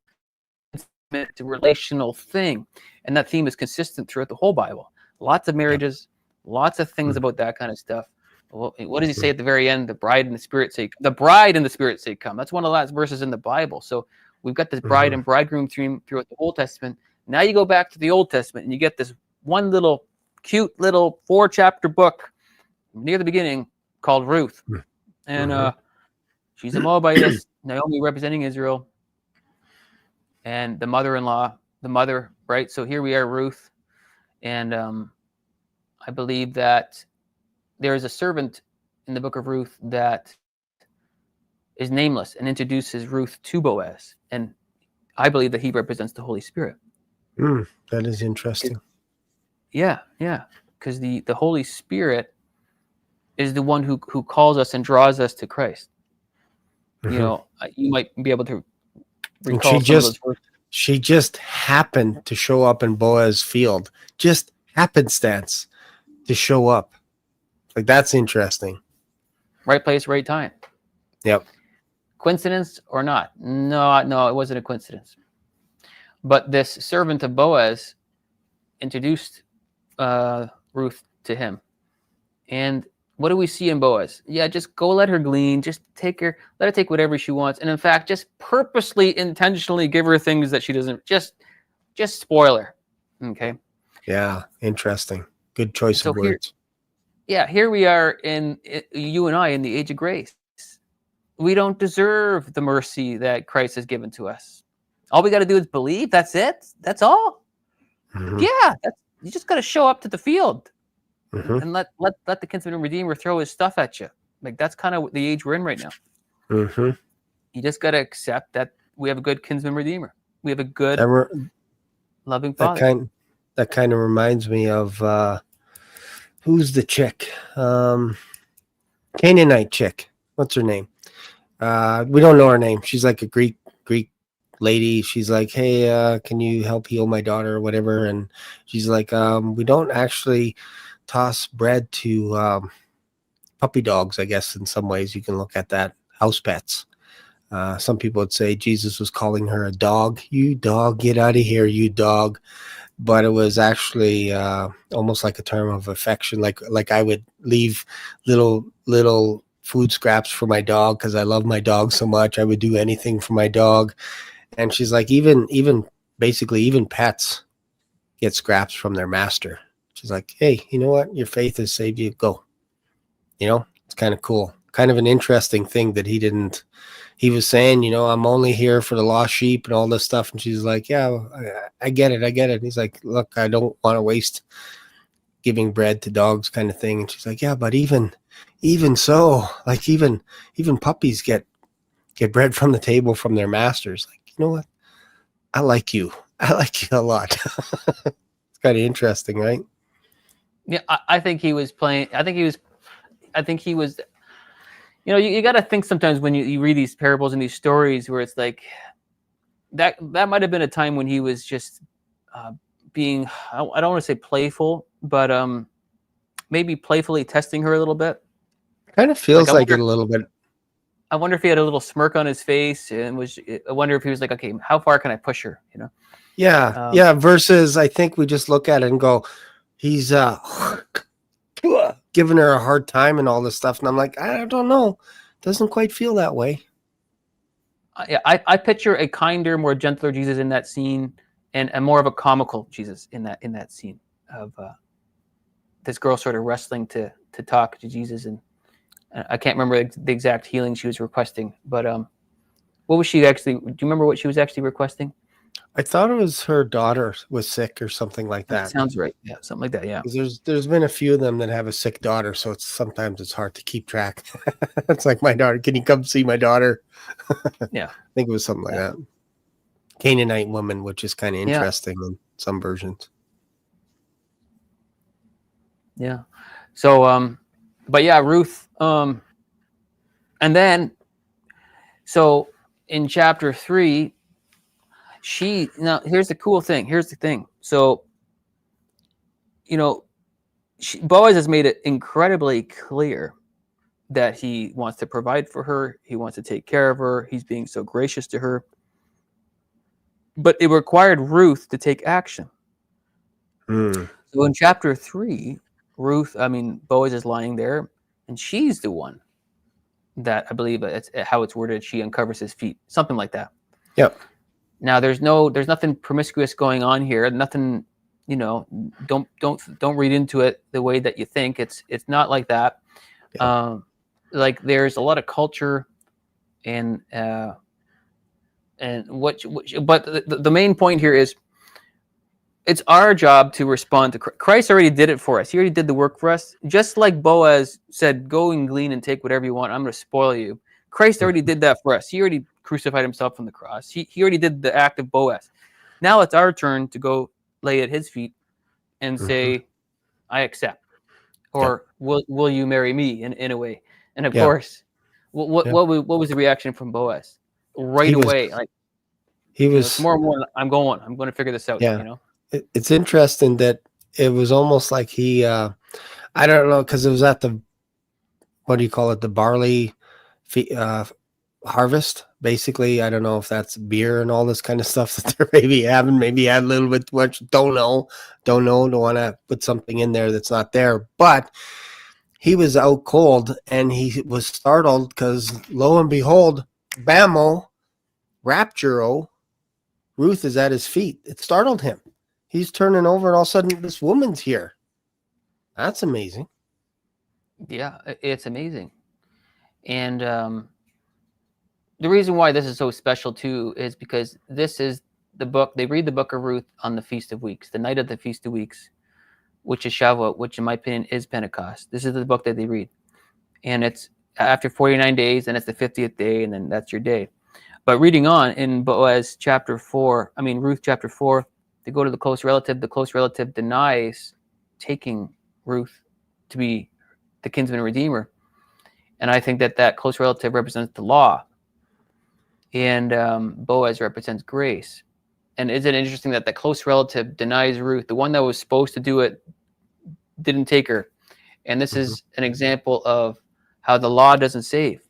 C: intimate, relational thing. And that theme is consistent throughout the whole Bible. Lots of marriages, lots of things about that kind of stuff. What does he say at the very end? The bride and the spirit say, the bride and the spirit say come. That's one of the last verses in the Bible. So we've got this bride and bridegroom theme throughout the Old Testament. Now you go back to the Old Testament and you get this one little cute little 4-chapter book near the beginning called Ruth. And she's a Moabitess, Naomi representing Israel, and the mother-in-law, the mother, right? So here we are, Ruth. And I believe that there is a servant in the book of Ruth that is nameless and introduces Ruth to Boaz. And I believe that he represents the Holy Spirit.
B: That is interesting.
C: Yeah. Because the Holy Spirit is the one who calls us and draws us to Christ. You know, you might be able to recall
B: she just happened to show up in Boaz's field. Just happenstance to show up. Like, that's interesting.
C: Right place, right time.
B: Yep.
C: Coincidence or not? No, it wasn't a coincidence. But this servant of Boaz introduced Ruth to him. And what do we see in Boaz? Yeah, just go let her glean. Just let her take whatever she wants. And in fact, just purposely, intentionally give her things that she doesn't, just spoil her. Okay.
B: Yeah, interesting. Good choice of words.
C: Here we are you and I in the age of grace. We don't deserve the mercy that Christ has given to us. All we got to do is believe. That's it. That's all. Yeah, you just got to show up to the field and let the kinsman redeemer throw his stuff at you. Like, that's kind of the age we're in right now. You just got to accept that we have a good kinsman redeemer. We have a good, loving Father.
B: That kind of reminds me of who's the chick? Canaanite chick. What's her name? We don't know her name. She's like a Greek lady. She's like, hey, can you help heal my daughter or whatever? And she's like, we don't actually toss bread to puppy dogs, I guess. In some ways you can look at that. House pets. Some people would say Jesus was calling her a dog. You dog, get out of here, you dog. But it was actually almost like a term of affection. Like I would leave little food scraps for my dog because I love my dog so much. I would do anything for my dog. And she's like, even pets get scraps from their master. She's like, hey, you know what? Your faith has saved you. Go. You know, it's kind of cool. Kind of an interesting thing that he was saying, you know, I'm only here for the lost sheep and all this stuff. And she's like, yeah, I get it. And he's like, look, I don't want to waste giving bread to dogs kind of thing. And she's like, yeah, but even so, like even puppies get bread from the table from their masters. Like, you know what? I like you a lot. It's kind of interesting, right?
C: Yeah, I think he was playing. I think he was. You know, you got to think sometimes when you read these parables and these stories where it's like that might have been a time when he was just being, I don't want to say playful, but maybe playfully testing her a little bit.
B: Kind of feels like it a little bit.
C: I wonder if he had a little smirk on his face, and I wonder if he was like, okay, how far can I push her?
B: Yeah, yeah. Versus, I think we just look at it and go, he's giving her a hard time and all this stuff, and I'm like, I don't know, doesn't quite feel that way.
C: I picture a kinder, more gentler Jesus in that scene, and more of a comical Jesus in that scene of this girl sort of wrestling to talk to Jesus, and I can't remember the exact healing she was requesting, but what was she actually? Do you remember what she was actually requesting?
B: I thought it was her daughter was sick or something like that.
C: That sounds right. Yeah, something like that. Yeah.
B: There's been a few of them that have a sick daughter, so sometimes it's hard to keep track. It's like, my daughter, can you come see my daughter?
C: Yeah.
B: I think it was something like that. Canaanite woman, which is kind of interesting in some versions.
C: Yeah. So, but yeah, Ruth. And then, so in chapter 3, now here's the cool thing. Here's the thing. So, Boaz has made it incredibly clear that he wants to provide for her. He wants to take care of her. He's being so gracious to her. But it required Ruth to take action. So in chapter 3, Boaz is lying there, and she's the one that, I believe it's how it's worded, she uncovers his feet, something like that.
B: Yep.
C: Now there's nothing promiscuous going on here. Nothing, don't read into it the way that you think. It's not like that. Yeah. Like there's a lot of culture and but the main point here is it's our job to respond to Christ. Christ already did it for us. He already did the work for us. Just like Boaz said, go and glean and take whatever you want. I'm going to spoil you. Christ already did that for us. He already crucified himself on the cross. He already did the act of Boaz. Now it's our turn to go lay at his feet and say, I accept. Or will you marry me in a way? And of course, what was the reaction from Boaz? Right away.
B: He was
C: tomorrow morning, I'm going to figure this out.
B: Yeah. It's interesting that it was almost like he, I don't know, because it was at the, what do you call it? The barley harvest, basically. I don't know if that's beer and all this kind of stuff that they're maybe having, maybe had a little bit too much. Don't know. Don't want to put something in there that's not there. But he was out cold and he was startled because lo and behold, bammo, rapture, Ruth is at his feet. It startled him. He's turning over and all of a sudden this woman's here. That's amazing.
C: Yeah, it's amazing. And the reason why this is so special too is because this is the book. They read the book of Ruth on the Feast of Weeks, the night of the Feast of Weeks, which is Shavuot, which in my opinion is Pentecost. This is the book that they read. And it's after 49 days, and it's the 50th day, and then that's your day. But reading on in Ruth chapter 4, they go to the close relative. The close relative denies taking Ruth to be the kinsman redeemer. And I think that close relative represents the law. And Boaz represents grace. And is it interesting that the close relative denies Ruth? The one that was supposed to do it didn't take her. And this is an example of how the law doesn't save.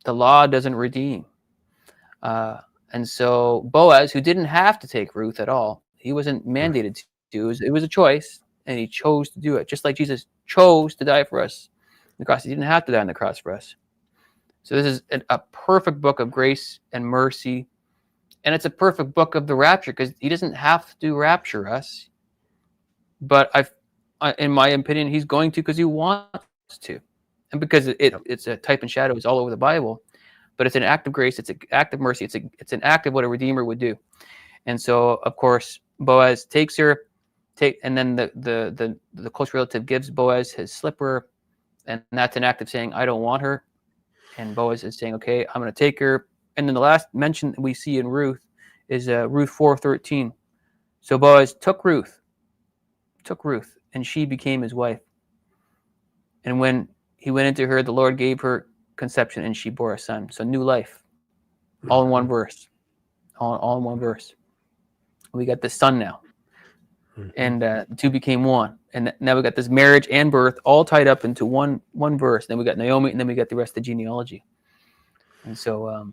C: The law doesn't redeem. And so Boaz, who didn't have to take Ruth at all, he wasn't mandated to. It was a choice, and he chose to do it. Just like Jesus chose to die for us on the cross. He didn't have to die on the cross for us. So this is a perfect book of grace and mercy. And it's a perfect book of the rapture because he doesn't have to rapture us. But in my opinion, he's going to because he wants to. And because it's a type and shadow. It's all over the Bible. But it's an act of grace. It's an act of mercy. It's an act of what a redeemer would do. And so, of course, Boaz takes her, and then the close relative gives Boaz his slipper, and that's an act of saying, I don't want her. And Boaz is saying, okay, I'm going to take her. And then the last mention we see in Ruth is Ruth 4:13. So Boaz took Ruth, and she became his wife. And when he went into her, the Lord gave her conception, and she bore a son. So new life, all in one verse, all in one verse. We got the son now. and the two became one. And now we got this marriage and birth all tied up into one verse. Then we got Naomi, and then we got the rest of the genealogy. And so,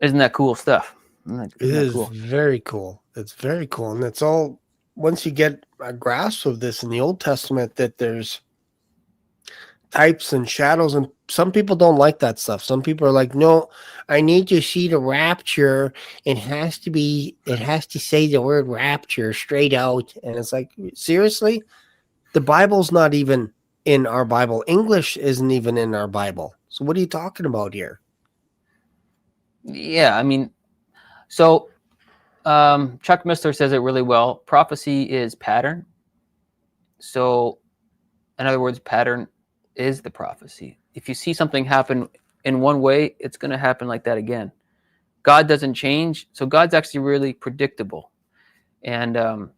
C: isn't that cool stuff?
B: It is cool? Very cool. It's very cool, and it's all once you get a grasp of this in the Old Testament that there's types and shadows, and some people don't like that stuff. Some people are like, no, I need to see the rapture. It has to say the word rapture straight out. And it's like, seriously? The Bible's not even in our Bible. English isn't even in our Bible. So what are you talking about here?
C: Yeah, I mean, so Chuck Missler says it really well. Prophecy is pattern. So, in other words, pattern is the prophecy. If you see something happen in one way, it's going to happen like that again. God doesn't change, so God's actually really predictable. And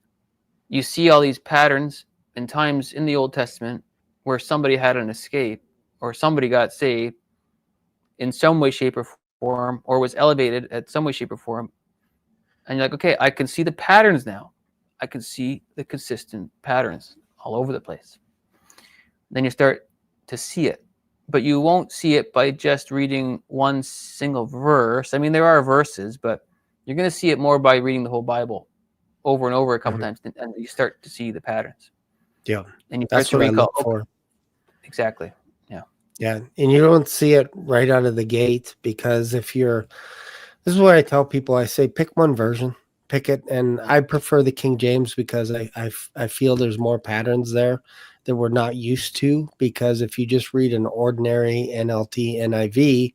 C: you see all these patterns and times in the Old Testament where somebody had an escape or somebody got saved in some way, shape, or form, or was elevated at some way, shape, or form. And you're like, okay, I can see the patterns now. I can see the consistent patterns all over the place. Then you start to see it, but you won't see it by just reading one single verse. I mean, there are verses, but you're going to see it more by reading the whole Bible over and over a couple times, and you start to see the patterns.
B: Yeah,
C: and you
B: that's what I look for.
C: Exactly. Yeah.
B: Yeah, and you don't see it right out of the gate, because if you're, this is what I tell people. I say, pick one version, pick it, and I prefer the King James because I feel there's more patterns there that we're not used to. Because if you just read an ordinary NLT, NIV,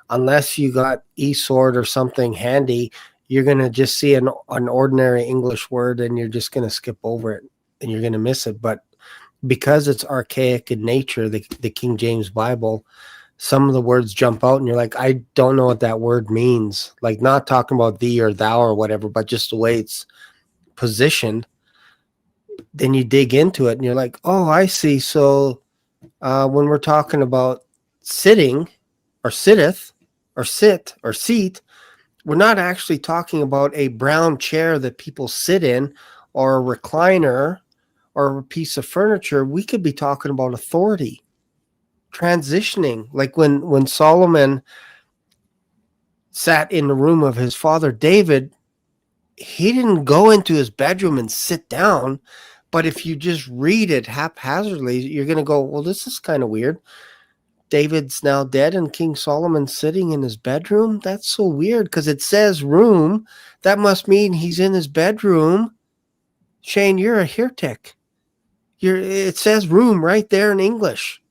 B: unless you got eSword or something handy, you're going to just see an ordinary English word and you're just going to skip over it and you're going to miss it. But because it's archaic in nature, the King James Bible, some of the words jump out and you're like, I don't know what that word means. Like, not talking about thee or thou or whatever, but just the way it's positioned. Then you dig into it and you're like, oh, I see. So when we're talking about sitting or sitteth or sit or seat, we're not actually talking about a brown chair that people sit in or a recliner or a piece of furniture. We could be talking about authority, transitioning. Like when Solomon sat in the room of his father David, he didn't go into his bedroom and sit down. But if you just read it haphazardly, you're going to go, well, this is kind of weird. David's now dead and King Solomon's sitting in his bedroom. That's so weird, because it says room. That must mean he's in his bedroom. Shane, you're a heretic. It says room right there in English.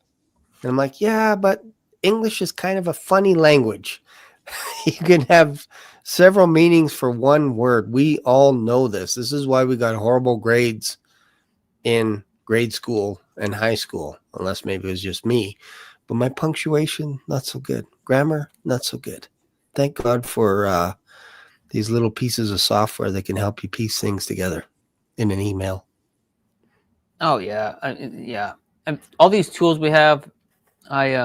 B: And I'm like, yeah, but English is kind of a funny language. You can have several meanings for one word. We all know this. This is why we got horrible grades in grade school and high school, unless maybe it was just me. But my punctuation, not so good. Grammar, not so good. Thank God for these little pieces of software that can help you piece things together in an email.
C: Oh yeah, yeah. And all these tools we have, I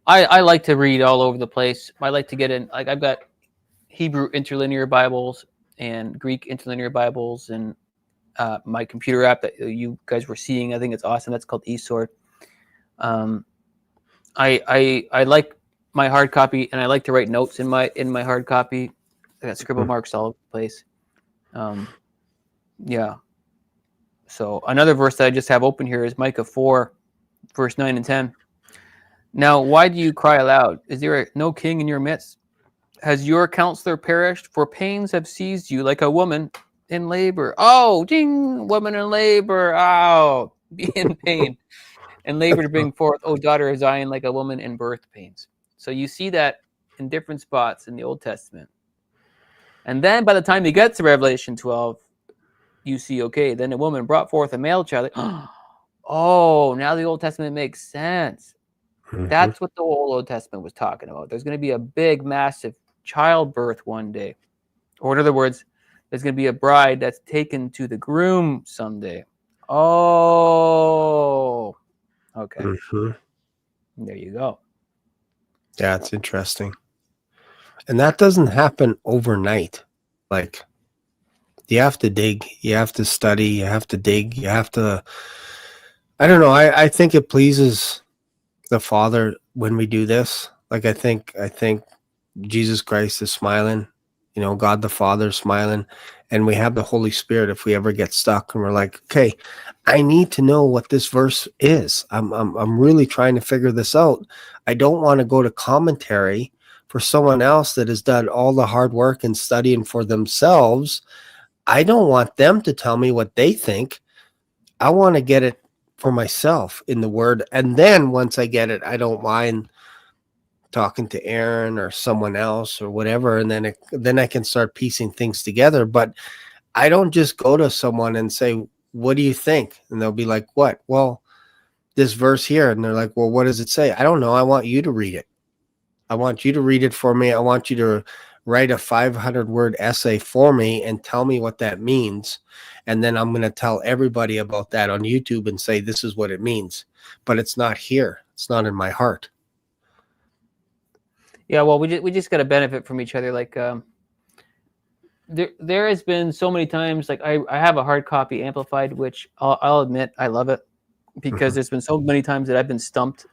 C: like to read all over the place. I like to get in. Like, I've got Hebrew interlinear Bibles and Greek interlinear Bibles, and my computer app that you guys were seeing. I think it's awesome. That's called eSword. I like my hard copy, and I like to write notes in my hard copy. I got scribble marks all over the place. Yeah. So another verse that I just have open here is Micah 4, verse 9 and 10. Now, why do you cry aloud? Is there no king in your midst? Has your counselor perished? For pains have seized you like a woman in labor. Oh, ding, woman in labor. Oh, be in pain and labor to bring forth, oh, daughter of Zion, like a woman in birth pains. So you see that in different spots in the Old Testament. And then by the time you get to Revelation 12, you see, okay, then a woman brought forth a male child. Like, oh, now the Old Testament makes sense. That's what the whole Old Testament was talking about. There's going to be a big, massive childbirth one day. Or in other words, there's going to be a bride that's taken to the groom someday. Oh, okay. There you go.
B: Yeah, it's interesting. And that doesn't happen overnight. Like, You have to dig. You have to study. You have to dig. You have to. I don't know. I think it pleases the Father when we do this. Like I think Jesus Christ is smiling. You know, God the Father is smiling, and we have the Holy Spirit. If we ever get stuck and we're like, okay, I need to know what this verse is. I'm really trying to figure this out. I don't want to go to commentary for someone else that has done all the hard work and studying for themselves. I don't want them to tell me what they think. I want to get it for myself in the Word, and then once I get it, I don't mind talking to Aaron or someone else or whatever, and then I can start piecing things together. But I don't just go to someone and say, "What do you think?" And they'll be like, "What?" Well, this verse here, and they're like, "Well, what does it say?" I don't know. I want you to read it. I want you to read it for me. I want you to write a 500-word essay for me and tell me what that means. And then I'm going to tell everybody about that on YouTube and say, this is what it means. But it's not here. It's not in my heart.
C: Yeah, well, we just got to benefit from each other. Like, there has been so many times, like I have a hard copy amplified, which I'll admit I love it, because there's been so many times that I've been stumped,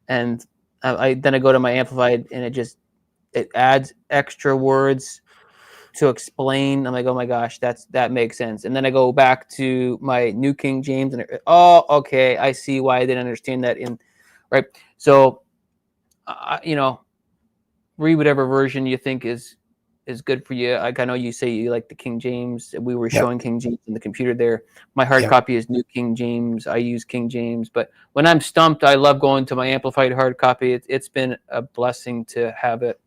C: and then I go to my amplified and it adds extra words to explain. I'm like, oh my gosh, that makes sense. And then I go back to my New King James and okay, I see why I didn't understand that right. So, read whatever version you think is good for you. Like, I know you say you like the King James. We were showing King James in the computer there. My hard copy is New King James. I use King James, but when I'm stumped, I love going to my amplified hard copy. It's been a blessing to have it.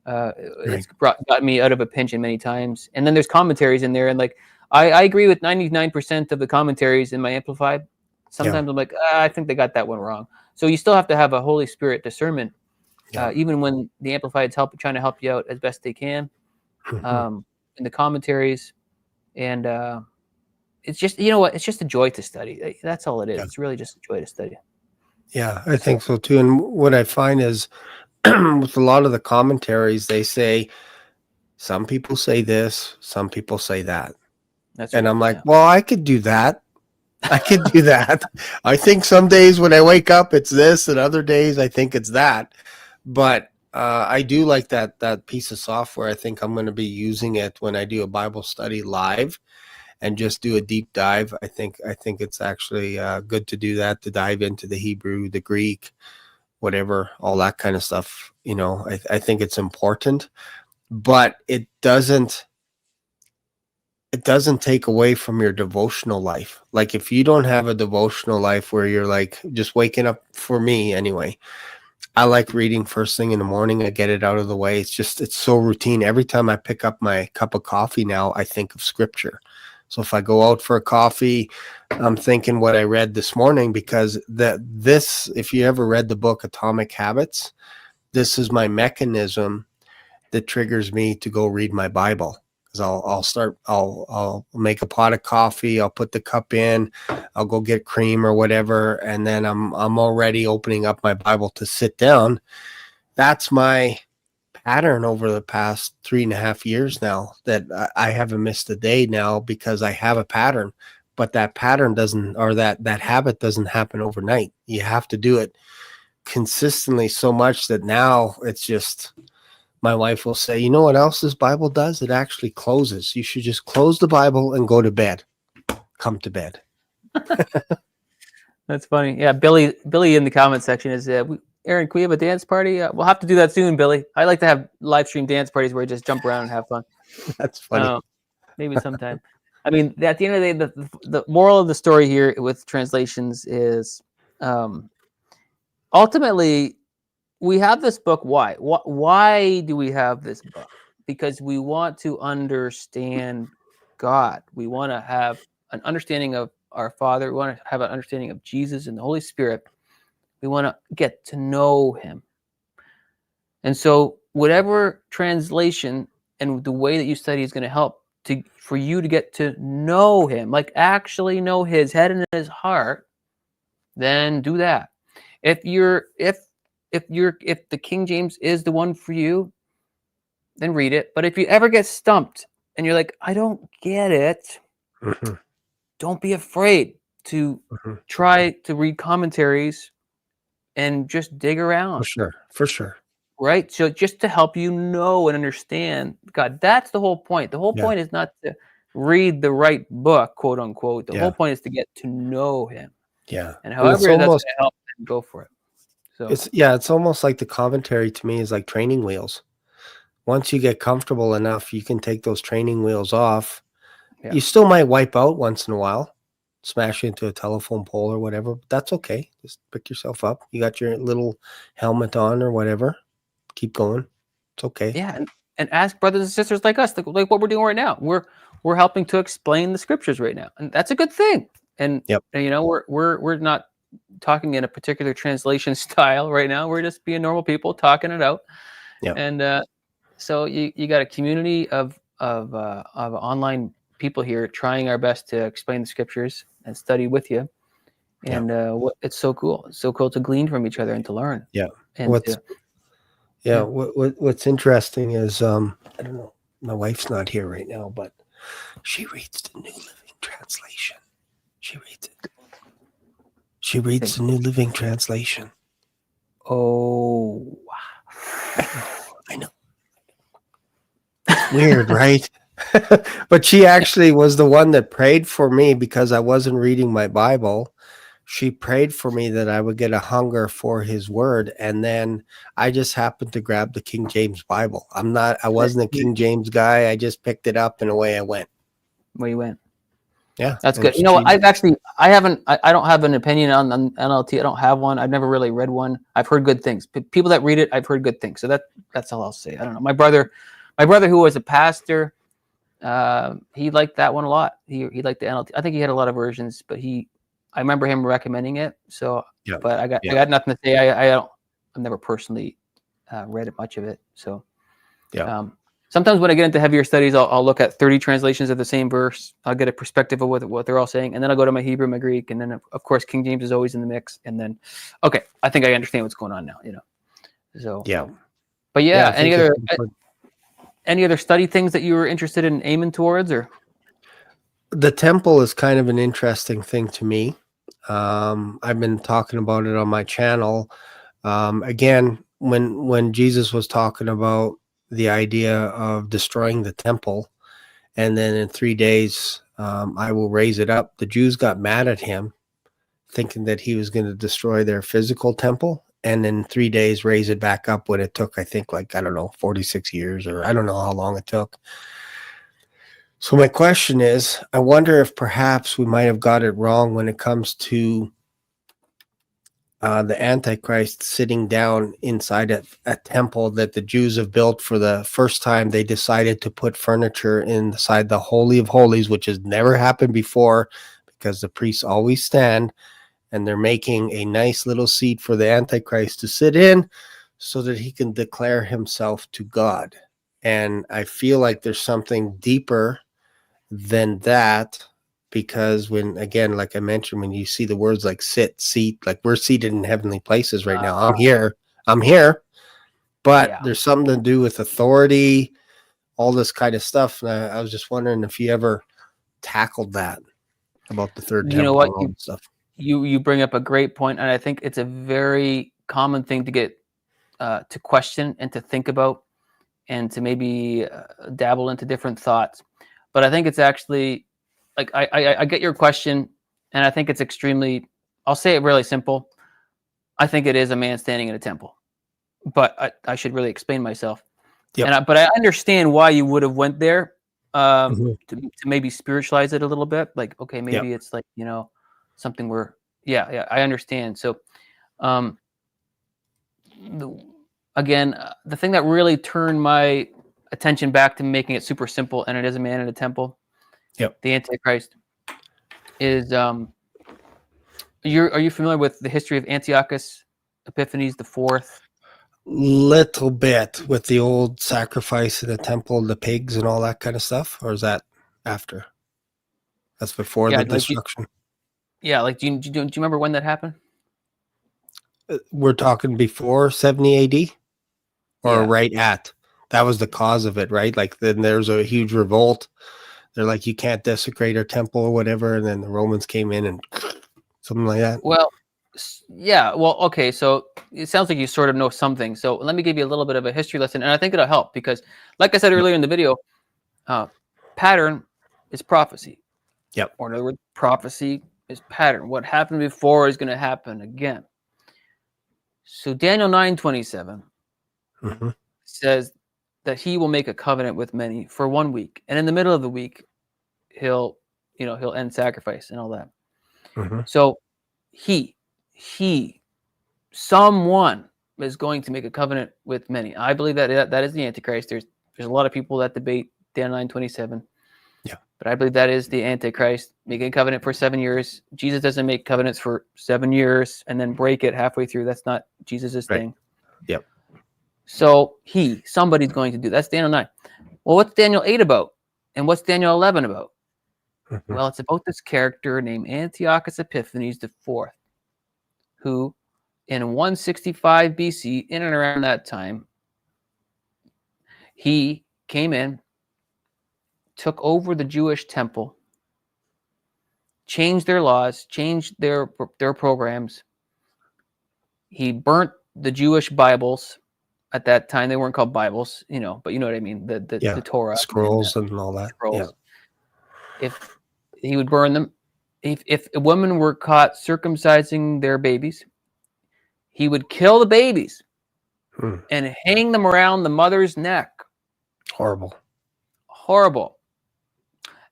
C: It's got me out of a pinch many times. And then there's commentaries in there, and like I agree with 99% of the commentaries in my amplified. Sometimes I'm like, I think they got that one wrong. So you still have to have a Holy Spirit discernment. Even when the amplified's trying to help you out as best they can, in the commentaries, and it's just, it's just a joy to study. That's all it is. It's really just a joy to study.
B: Yeah, I think so too. And what I find is with a lot of the commentaries, they say some people say this, some people say that, and I'm like, well, I could do that. I could do that. I think some days when I wake up, it's this, and other days I think it's that. But I do like that piece of software. I think I'm going to be using it when I do a Bible study live and just do a deep dive. I think it's actually good to do that, to dive into the Hebrew, the Greek, whatever, all that kind of stuff. I think it's important, but it doesn't take away from your devotional life. Like if you don't have a devotional life where you're like just waking up, for me anyway, I like reading first thing in the morning. I get it out of the way. It's so routine. Every time I pick up my cup of coffee now, I think of Scripture. So if I go out for a coffee, I'm thinking what I read this morning, because if you ever read the book Atomic Habits, this is my mechanism that triggers me to go read my Bible. Because I'll make a pot of coffee, I'll put the cup in, I'll go get cream or whatever, and then I'm already opening up my Bible to sit down. That's my pattern over the past 3.5 years now, that I haven't missed a day now, because I have a pattern. But that pattern that habit doesn't happen overnight. You have to do it consistently, so much that now it's just, my wife will say, you know what else this Bible does? It actually closes. You should just close the Bible and go to bed. Come to bed.
C: That's funny. Yeah, Billy in the comment section is, Aaron, can we have a dance party? We'll have to do that soon, Billy. I like to have live stream dance parties where I just jump around and have fun.
B: That's funny.
C: Maybe sometime. I mean, at the end of the day, the moral of the story here with translations is, ultimately, we have this book. Why? Why do we have this book? Because we want to understand God. We want to have an understanding of our Father. We want to have an understanding of Jesus and the Holy Spirit. We want to get to know Him. And so whatever translation and the way that you study is going to help for you to get to know Him, like actually know His head and His heart, then do that. If the King James is the one for you, then read it. But if you ever get stumped and you're like, I don't get it.
B: Mhm,
C: Don't be afraid to
B: mhm.
C: try to read commentaries and just dig around.
B: For sure.
C: Right? So just to help you know and understand God, that's the whole point. The whole
B: Yeah,
C: point is not to read the right book, quote unquote. The whole
B: yeah,
C: point is to get to know him.
B: yeah.
C: And
B: And it's
C: however that's
B: almost,
C: going to help, go for it. So
B: it's almost like the commentary to me is like training wheels. Once you get comfortable enough, you can take those training wheels off.
C: yeah.
B: You still might wipe out once in a while, smash into a telephone pole or whatever, but that's okay. Just pick yourself up. You got your little helmet on or whatever. Keep going. It's okay.
C: Yeah. And ask brothers and sisters like us, like what we're doing right now. We're helping to explain the scriptures right now. And that's a good thing. And
B: Yep.
C: you know, we're not talking in a particular translation style right now. We're just being normal people talking it out.
B: Yep.
C: And so you got a community of online people here trying our best to explain the scriptures and study with you.
B: Yep.
C: And it's so cool. It's so cool to glean from each other and to learn.
B: Yeah.
C: And
B: What's
C: Yeah.
B: what's interesting is I don't know, my wife's not here right now, but she reads the New Living Translation. She reads it. She reads the New Living Translation.
C: Oh,
B: I know. It's weird, right? But she actually was the one that prayed for me because I wasn't reading my Bible. She prayed for me that I would get a hunger for his word. And then I just happened to grab the King James Bible. I wasn't a King James guy. I just picked it up and away I went.
C: where you went.
B: Yeah.
C: That's
B: and
C: good. You know what? I don't have an opinion on NLT. I don't have one. I've never really read one. I've heard good things. People that read it, I've heard good things. So that's all I'll say. I don't know. My brother who was a pastor, he liked that one a lot. He liked the NLT. I think he had a lot of versions, but I remember him recommending it. So,
B: Yeah.
C: but I got nothing to say. I've never personally read much of it. So,
B: Yeah.
C: Sometimes when I get into heavier studies, I'll look at 30 translations of the same verse. I'll get a perspective of what they're all saying, and then I'll go to my Hebrew, my Greek, and then of course King James is always in the mix. And then, okay, I think I understand what's going on now. You know, so
B: Yeah.
C: But yeah,
B: I
C: any other study things that you were interested in aiming towards, or?
B: The temple is kind of an interesting thing to me. I've been talking about it on my channel. Again, when Jesus was talking about the idea of destroying the temple, and then in 3 days I will raise it up, the Jews got mad at him, thinking that he was going to destroy their physical temple, and in 3 days raise it back up when it took, I think, like, I don't know, 46 years, or I don't know how long it took. So my question is, I wonder if perhaps we might have got it wrong when it comes to the Antichrist sitting down inside a temple that the Jews have built for the first time. They decided to put furniture inside the Holy of Holies, which has never happened before because the priests always stand, and they're making a nice little seat for the Antichrist to sit in so that he can declare himself to God. And I feel like there's something deeper than that, because when, again, like I mentioned, when you see the words like sit, seat, like we're seated in heavenly places right now. I'm here, but
C: Yeah.
B: there's something to do with authority, all this kind of stuff. And I was just wondering if you ever tackled that about the third temple.
C: You know what?
B: And all that stuff.
C: You bring up a great point, and I think it's a very common thing to get to question and to think about, and to maybe dabble into different thoughts. But I think it's actually, like, I get your question, and I think it's extremely, I'll say it really simple. I think it is a man standing in a temple, but I should really explain myself.
B: Yep.
C: But I understand why you would have went there,
B: Mhm.
C: to maybe spiritualize it a little bit. Like, okay, maybe
B: Yep.
C: it's like, something where, yeah, I understand. So, um, again, the thing that really turned my attention back to making it super simple, and it is a man in a temple.
B: Yep.
C: The Antichrist is, are you familiar with the history of Antiochus Epiphanes the Fourth?
B: Little bit with the old sacrifice in the temple, the pigs and all that kind of stuff, or is that after? That's before the destruction.
C: Do you remember when that happened?
B: We're talking before 70 AD or
C: Yeah.
B: right at that was the cause of it, right? Like then there's a huge revolt. They're like, you can't desecrate our temple or whatever, and then the Romans came in and something like that.
C: Well, yeah. Well, okay. So it sounds like you sort of know something. So let me give you a little bit of a history lesson, and I think it'll help because, like I said earlier in the video, pattern is prophecy.
B: Yep.
C: Or in other words, prophecy is pattern. What happened before is going to happen again. So Daniel 9:27 says that he will make a covenant with many for 1 week, and in the middle of the week, he'll end sacrifice and all that. So someone is going to make a covenant with many. I believe that is the antichrist. There's a lot of people that debate Daniel 9:27.
B: Yeah,
C: but I believe that is the antichrist making a covenant for 7 years. Jesus doesn't make covenants for 7 years and then break it halfway through. That's not Jesus's thing.
B: Yep.
C: So somebody's going to do that's Daniel 9. Well, what's Daniel 8 about? And what's Daniel 11 about? Well, it's about this character named Antiochus Epiphanes IV, who in 165 BC, in and around that time, he came in, took over the Jewish temple, changed their laws, changed their programs. He burnt the Jewish Bibles. At that time, they weren't called Bibles, but you know what I mean, the Torah.
B: Scrolls and all that.
C: Scrolls.
B: Yeah.
C: If he would burn them, if women were caught circumcising their babies, he would kill the babies and hang them around the mother's neck.
B: Horrible.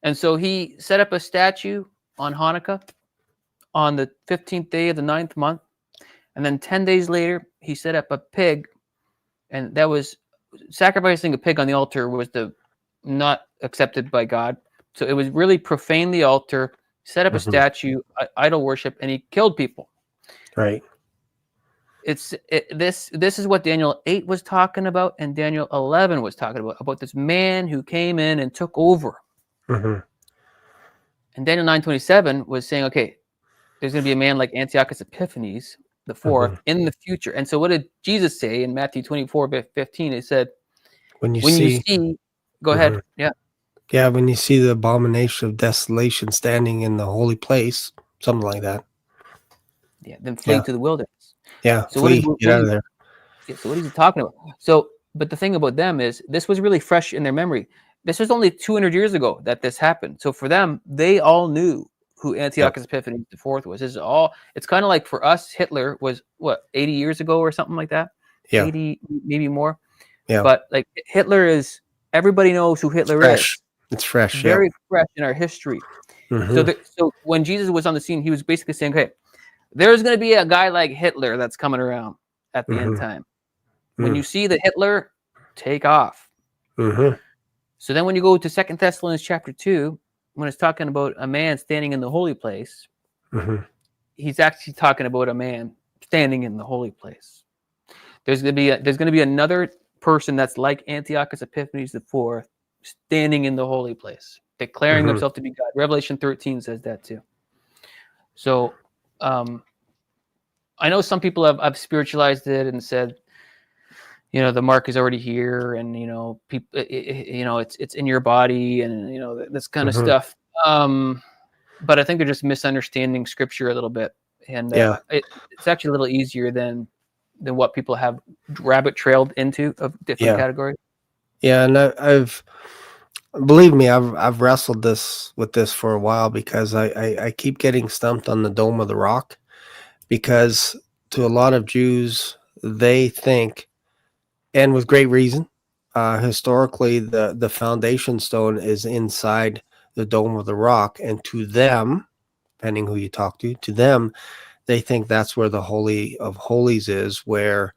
C: And so he set up a statue on Hanukkah on the 15th day of the 9th month. And then 10 days later, he set up a pig. And that was sacrificing a pig on the altar was not accepted by God. So it was really profane the altar, set up a statue, idol worship, and he killed people.
B: Right.
C: This is what Daniel 8 was talking about, and Daniel 11 was talking about this man who came in and took over. And Daniel 9:27 was saying, okay, there's going to be a man like Antiochus Epiphanes the fourth in the future. And so what did Jesus say in Matthew 24:15? He said, when you see go ahead. Yeah.
B: Yeah, when you see the abomination of desolation standing in the holy place, something like that.
C: Yeah, then flee to the wilderness.
B: Yeah,
C: so
B: flee, get out of there.
C: Yeah, so what is he talking about? So, but the thing about them is this was really fresh in their memory. This was only 200 years ago that this happened. So for them, they all knew who Antiochus Epiphanes IV was. It's kind of like for us, Hitler was 80 years ago or something like that?
B: Yeah.
C: 80, maybe more.
B: Yeah.
C: But like everybody knows who Hitler is.
B: It's fresh.
C: Very fresh in our history. So when Jesus was on the scene, he was basically saying, okay, there's going to be a guy like Hitler that's coming around at the end time. When you see the Hitler, take off. So then when you go to 2 Thessalonians chapter 2, when it's talking about a man standing in the holy place, he's actually talking about a man standing in the holy place. There's going to be another person that's like Antiochus Epiphanes IV standing in the holy place, declaring himself to be God. Revelation 13 says that too. So I know some people have spiritualized it and said, the mark is already here, and people, it's in your body, and this kind of stuff. But I think they're just misunderstanding Scripture a little bit, and it's actually a little easier than what people have rabbit trailed into of different categories. Yeah,
B: and believe me, I've wrestled with this for a while because I keep getting stumped on the Dome of the Rock, because to a lot of Jews, they think, and with great reason, historically the foundation stone is inside the Dome of the Rock, and to them, depending who you talk to them, they think that's where the Holy of Holies is, where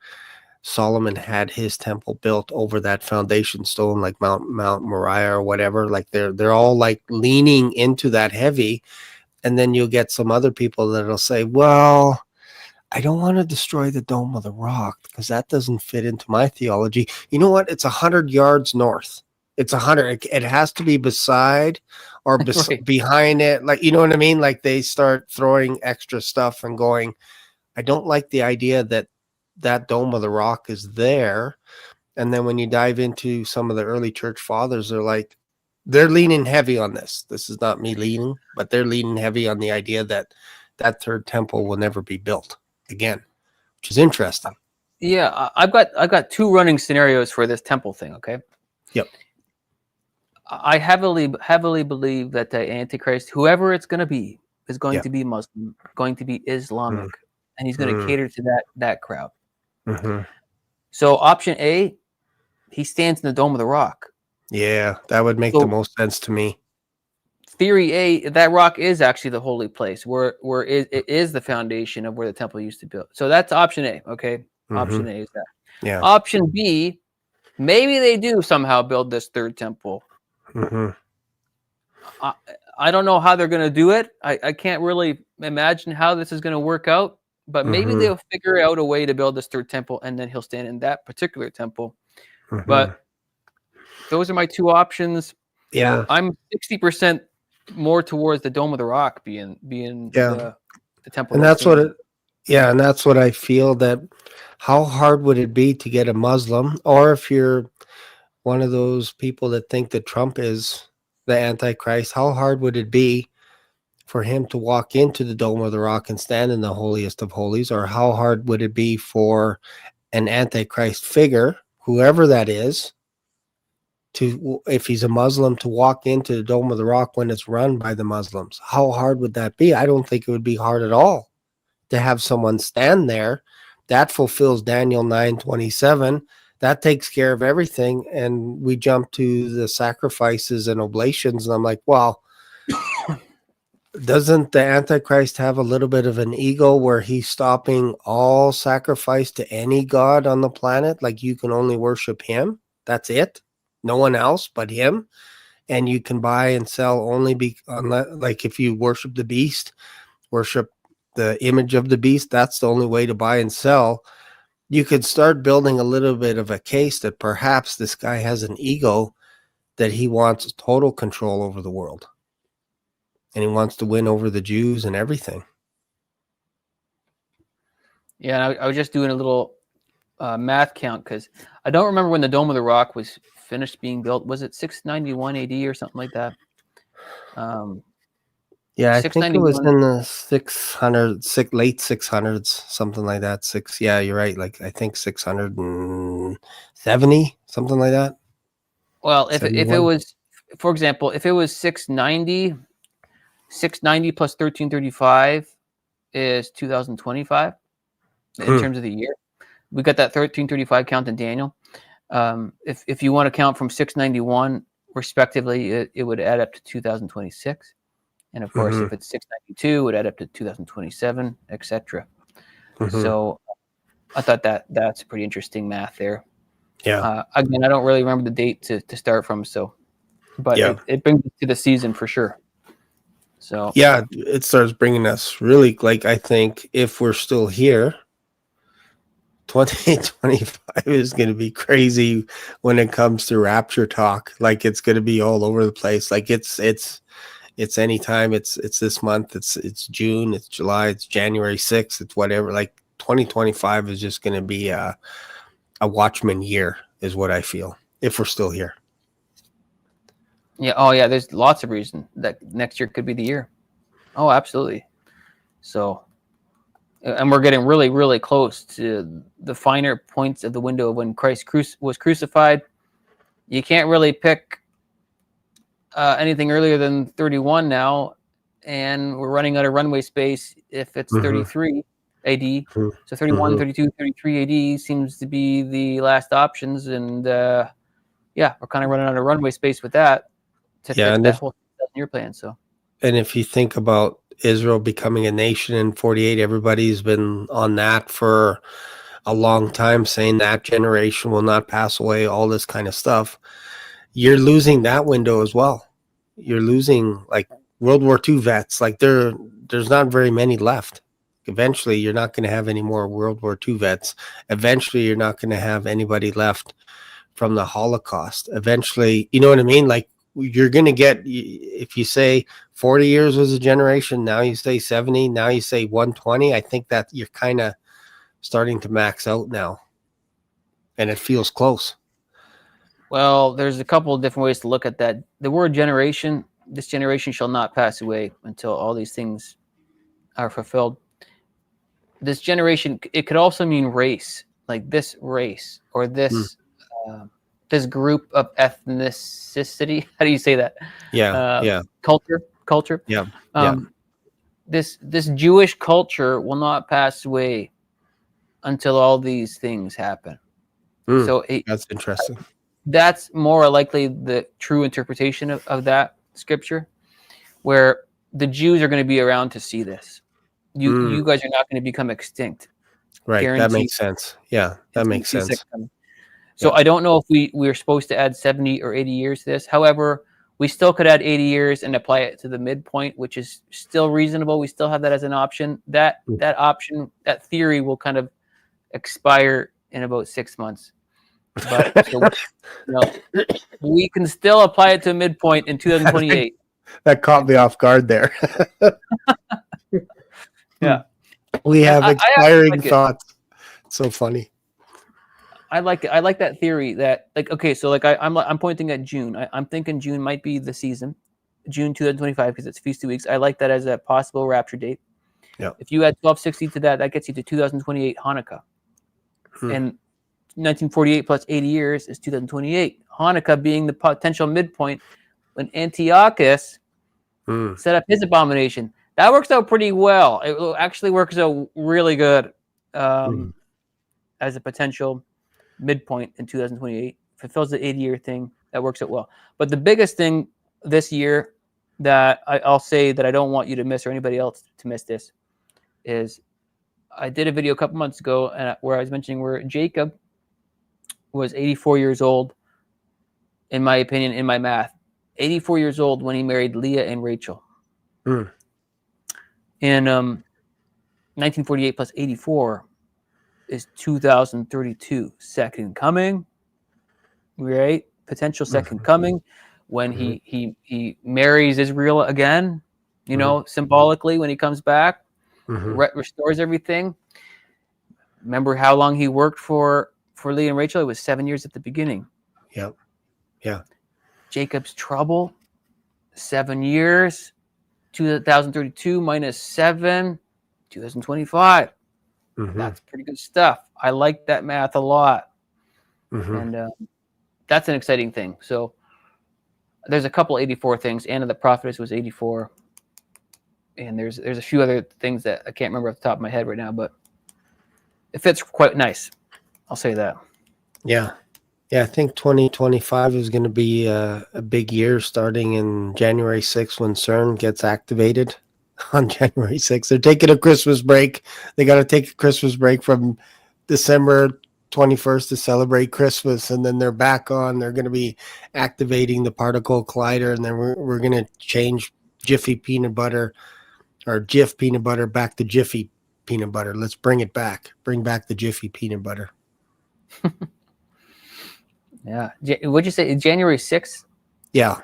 B: Solomon had his temple built over that foundation stone, like Mount Moriah or whatever. Like they're all like leaning into that heavy. And then you'll get some other people that'll say, well, I don't want to destroy the Dome of the Rock because that doesn't fit into my theology. You know what? It's 100 yards north. It's 100. It has to be beside or behind it. Like, you know what I mean? Like they start throwing extra stuff and going, I don't like the idea that Dome of the Rock is there. And then when you dive into some of the early church fathers, they're leaning heavy on this. This is not me leaning, but they're leaning heavy on the idea that that third temple will never be built again, which is interesting.
C: Yeah, I've got two running scenarios for this temple thing. Okay.
B: Yep.
C: I heavily believe that the Antichrist, whoever it's going to be, is going to be Muslim, going to be Islamic, and he's going to cater to that crowd. So option A, he stands in the Dome of the Rock.
B: Yeah, that would make the most sense to me.
C: Theory A, that rock is actually the holy place, where it is the foundation of where the temple used to build. So that's option A. Okay, option A is that.
B: Yeah.
C: Option B, maybe they do somehow build this third temple. I don't know how they're going to do it. I can't really imagine how this is going to work out, but maybe they'll figure out a way to build this third temple, and then he'll stand in that particular temple. But those are my two options.
B: Yeah.
C: I'm 60% more towards the Dome of the Rock being the temple.
B: And that's and that's what I feel, that how hard would it be to get a Muslim, or if you're one of those people that think that Trump is the Antichrist, how hard would it be for him to walk into the Dome of the Rock and stand in the holiest of holies? Or how hard would it be for an Antichrist figure, whoever that is, to, if he's a Muslim, to walk into the Dome of the Rock when it's run by the Muslims? How hard would that be? I don't think it would be hard at all to have someone stand there. That fulfills Daniel 9:27. That takes care of everything. And we jump to the sacrifices and oblations, and I'm like, well, doesn't the Antichrist have a little bit of an ego where he's stopping all sacrifice to any god on the planet? Like, you can only worship him. That's it. No one else but him. And you can buy and sell only like if you worship the beast, worship the image of the beast, that's the only way to buy and sell. You could start building a little bit of a case that perhaps this guy has an ego, that he wants total control over the world. And he wants to win over the Jews and everything.
C: Yeah, I was just doing a little math count, because I don't remember when the Dome of the Rock was finished being built. Was it 691 AD or something like that?
B: Yeah, I think it was in the late 600s, something like that. Yeah, you're right. Like, I think 670, something like that.
C: Well, if it was, for example, if it was 690 plus 1335 is 2025 in terms of the year. We got that 1335 count in Daniel. If you want to count from 691 respectively, it would add up to 2026. And of course, if it's 692, it would add up to 2027, etc. So I thought that's pretty interesting math there.
B: Yeah.
C: Again, I don't really remember the date to start from, but it brings us to the season for sure. So
B: yeah, it starts bringing us really, like, I think if we're still here, 2025 is going to be crazy when it comes to rapture talk. Like, it's going to be all over the place. Like, it's anytime. It's this month. It's June. It's July. It's January 6th. It's whatever. Like, 2025 is just going to be a Watchman year, is what I feel, if we're still here.
C: Yeah. Oh, yeah. There's lots of reason that next year could be the year. Oh, absolutely. So, and we're getting really, really close to the finer points of the window of when Christ was crucified. You can't really pick anything earlier than 31 now, and we're running out of runway space if it's 33 AD. So 31, 32, 33 AD seems to be the last options, and we're kind of running out of runway space with that to fit that whole year plan. So,
B: and if you think about Israel becoming a nation in 48, everybody's been on that for a long time, saying that generation will not pass away, all this kind of stuff. You're losing that window as well. You're losing, like, World War II vets. Like, there's not very many left. Eventually, you're not going to have any more World War II vets. Eventually, you're not going to have anybody left from the Holocaust. Eventually, you know what I mean? Like, you're going to get, if you say 40 years was a generation, now you say 70, now you say 120. I think that you're kind of starting to max out now. And it feels close.
C: Well, there's a couple of different ways to look at that. The word generation, this generation shall not pass away until all these things are fulfilled. This generation, it could also mean race, like this race or this this group of ethnicity. How do you say that?
B: Yeah.
C: Culture.
B: Yeah.
C: This Jewish culture will not pass away until all these things happen. So
B: that's interesting.
C: That's more likely the true interpretation of that scripture, where the Jews are going to be around to see this. You guys are not going to become extinct.
B: Right.
C: Guaranteed.
B: That makes sense. Yeah, that makes sense.
C: So I don't know if we're supposed to add 70 or 80 years to this. However, we still could add 80 years and apply it to the midpoint, which is still reasonable. We still have that as an option. That option, that theory will kind of expire in about 6 months. But we can still apply it to a midpoint in 2028.
B: That caught me off guard there.
C: Yeah.
B: We have expiring thoughts. It's so funny.
C: I like it. I like that theory that, like, okay, so like I'm pointing at June. I'm thinking June might be the season, June 2025, because it's Feast 2 Weeks. I like that as a possible rapture date.
B: Yeah.
C: If you add 1260 to that, that gets you to 2028 Hanukkah. And 1948 plus 80 years is 2028. Hanukkah being the potential midpoint when Antiochus set up his abomination. That works out pretty well. It actually works out really good as a potential midpoint in 2028. Fulfills the 80-year thing. That works out well. But the biggest thing this year that I'll say that I don't want you to miss, or anybody else to miss this, is I did a video a couple months ago where I was mentioning where Jacob was 84 years old, in my opinion, in my math. 84 years old when he married Leah and Rachel. And 1948 plus 84 is 2032. Second coming, right? Potential second coming when he marries Israel again, symbolically when he comes back, restores everything. Remember how long he worked for Leah and Rachel? It was 7 years at the beginning.
B: Yep. Yeah.
C: Jacob's trouble, 7 years, 2032 minus 7, 2025. That's pretty good stuff. I like that math a lot. And that's an exciting thing. So there's a couple 84 things. Anna the Prophetess was 84. And there's a few other things that I can't remember off the top of my head right now, but it fits quite nice. I'll say that.
B: Yeah. Yeah, I think 2025 is going to be a big year starting in January 6th when CERN gets activated on January 6th. They're taking a Christmas break. They got to take a Christmas break from December 21st to celebrate Christmas, and then they're back on. They're going to be activating the particle collider, and then we're going to change Jiffy peanut butter or Jif peanut butter back to Jiffy peanut butter. Let's bring it back. Bring back the Jiffy peanut butter.
C: Yeah. What'd you say? January 6th?
B: Yeah.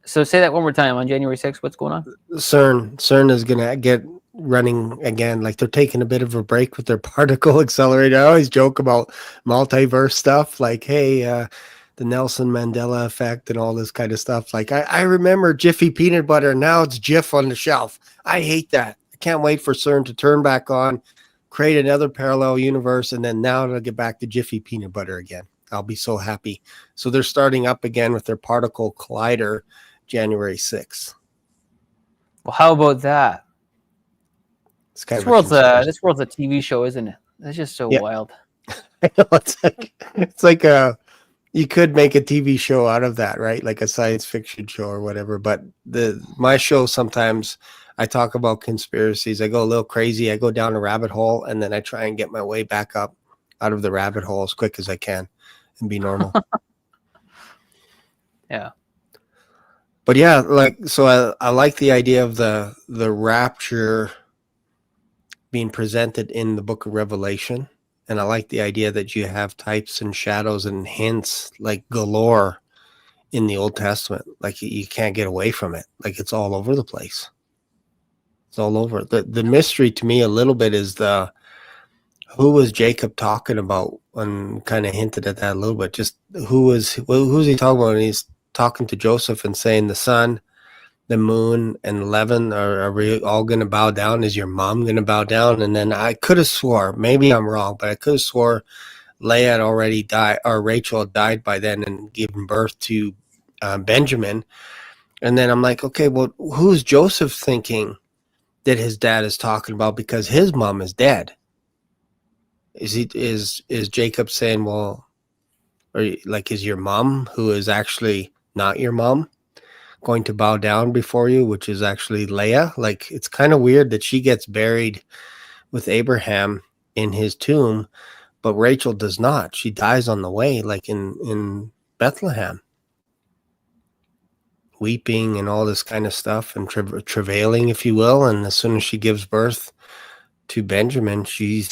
C: So say that one more time. On January 6th, what's going on?
B: CERN is going to get running again. Like, they're taking a bit of a break with their particle accelerator. I always joke about multiverse stuff. Like, hey, the Nelson Mandela effect and all this kind of stuff. Like, I remember Jiffy peanut butter. Now it's Jif on the shelf. I hate that. I can't wait for CERN to turn back on, create another parallel universe, and then now it'll get back to Jiffy peanut butter again. I'll be so happy. So they're starting up again with their particle collider January 6th.
C: Well, how about that?
B: It's kind
C: this world's a TV show, isn't it? It's just so wild.
B: I know, it's like you could make a TV show out of that, right? Like a science fiction show or whatever. But my show, sometimes I talk about conspiracies. I go a little crazy. I go down a rabbit hole, and then I try and get my way back up out of the rabbit hole as quick as I can and be normal.
C: Yeah.
B: But yeah, like, so I like the idea of the rapture being presented in the book of Revelation. And I like the idea that you have types and shadows and hints like galore in the Old Testament. Like, you can't get away from it. Like, it's all over the place. It's all over. The mystery to me a little bit is Who was Jacob talking about? And kind of hinted at that a little bit. Just who's he talking about? And he's talking to Joseph and saying the sun, the moon, and 11 are we all going to bow down? Is your mom going to bow down? And then I could have swore, maybe I'm wrong, but I could have swore Leah had already died, or Rachel had died by then and given birth to Benjamin. And then I'm like, okay, well, who's Joseph thinking that his dad is talking about, because his mom is dead? Is Jacob saying, well, is your mom, who is actually not your mom, going to bow down before you, which is actually Leah? Like, it's kind of weird that she gets buried with Abraham in his tomb, but Rachel does not. She dies on the way, like in Bethlehem, weeping and all this kind of stuff, and travailing, if you will. And as soon as she gives birth to Benjamin, she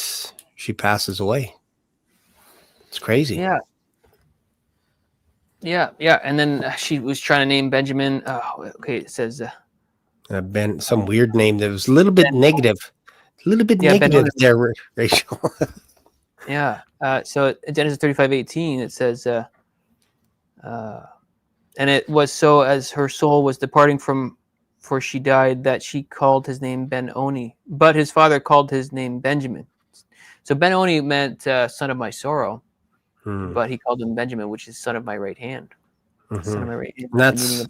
B: passes away. It's crazy.
C: Yeah. And then she was trying to name Benjamin. Oh, okay. It says
B: Some weird name that was a little bit negative. A little bit negative there, Rachel.
C: Yeah. So in Genesis 35:18, it says, and it was so as her soul was departing for she died, that she called his name Ben-Oni, but his father called his name Benjamin. So Ben-Oni meant son of my sorrow, but he called him Benjamin, which is son of my right hand. Son of my right hand.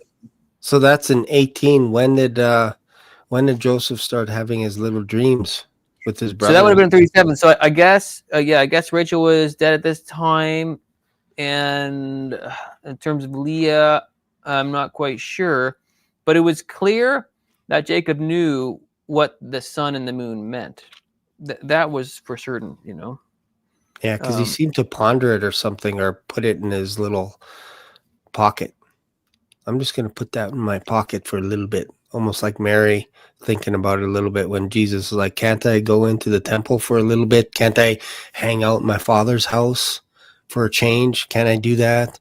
B: So that's in 18. When did Joseph start having his little dreams with his brother?
C: So that would have been 37. So I guess Rachel was dead at this time. And in terms of Leah, I'm not quite sure, but it was clear that Jacob knew what the sun and the moon meant. That was for certain, you know.
B: Yeah, because he seemed to ponder it or something, or put it in his little pocket. I'm just going to put that in my pocket for a little bit, almost like Mary thinking about it a little bit when Jesus is like, can't I go into the temple for a little bit? Can't I hang out in my father's house for a change? Can I do that?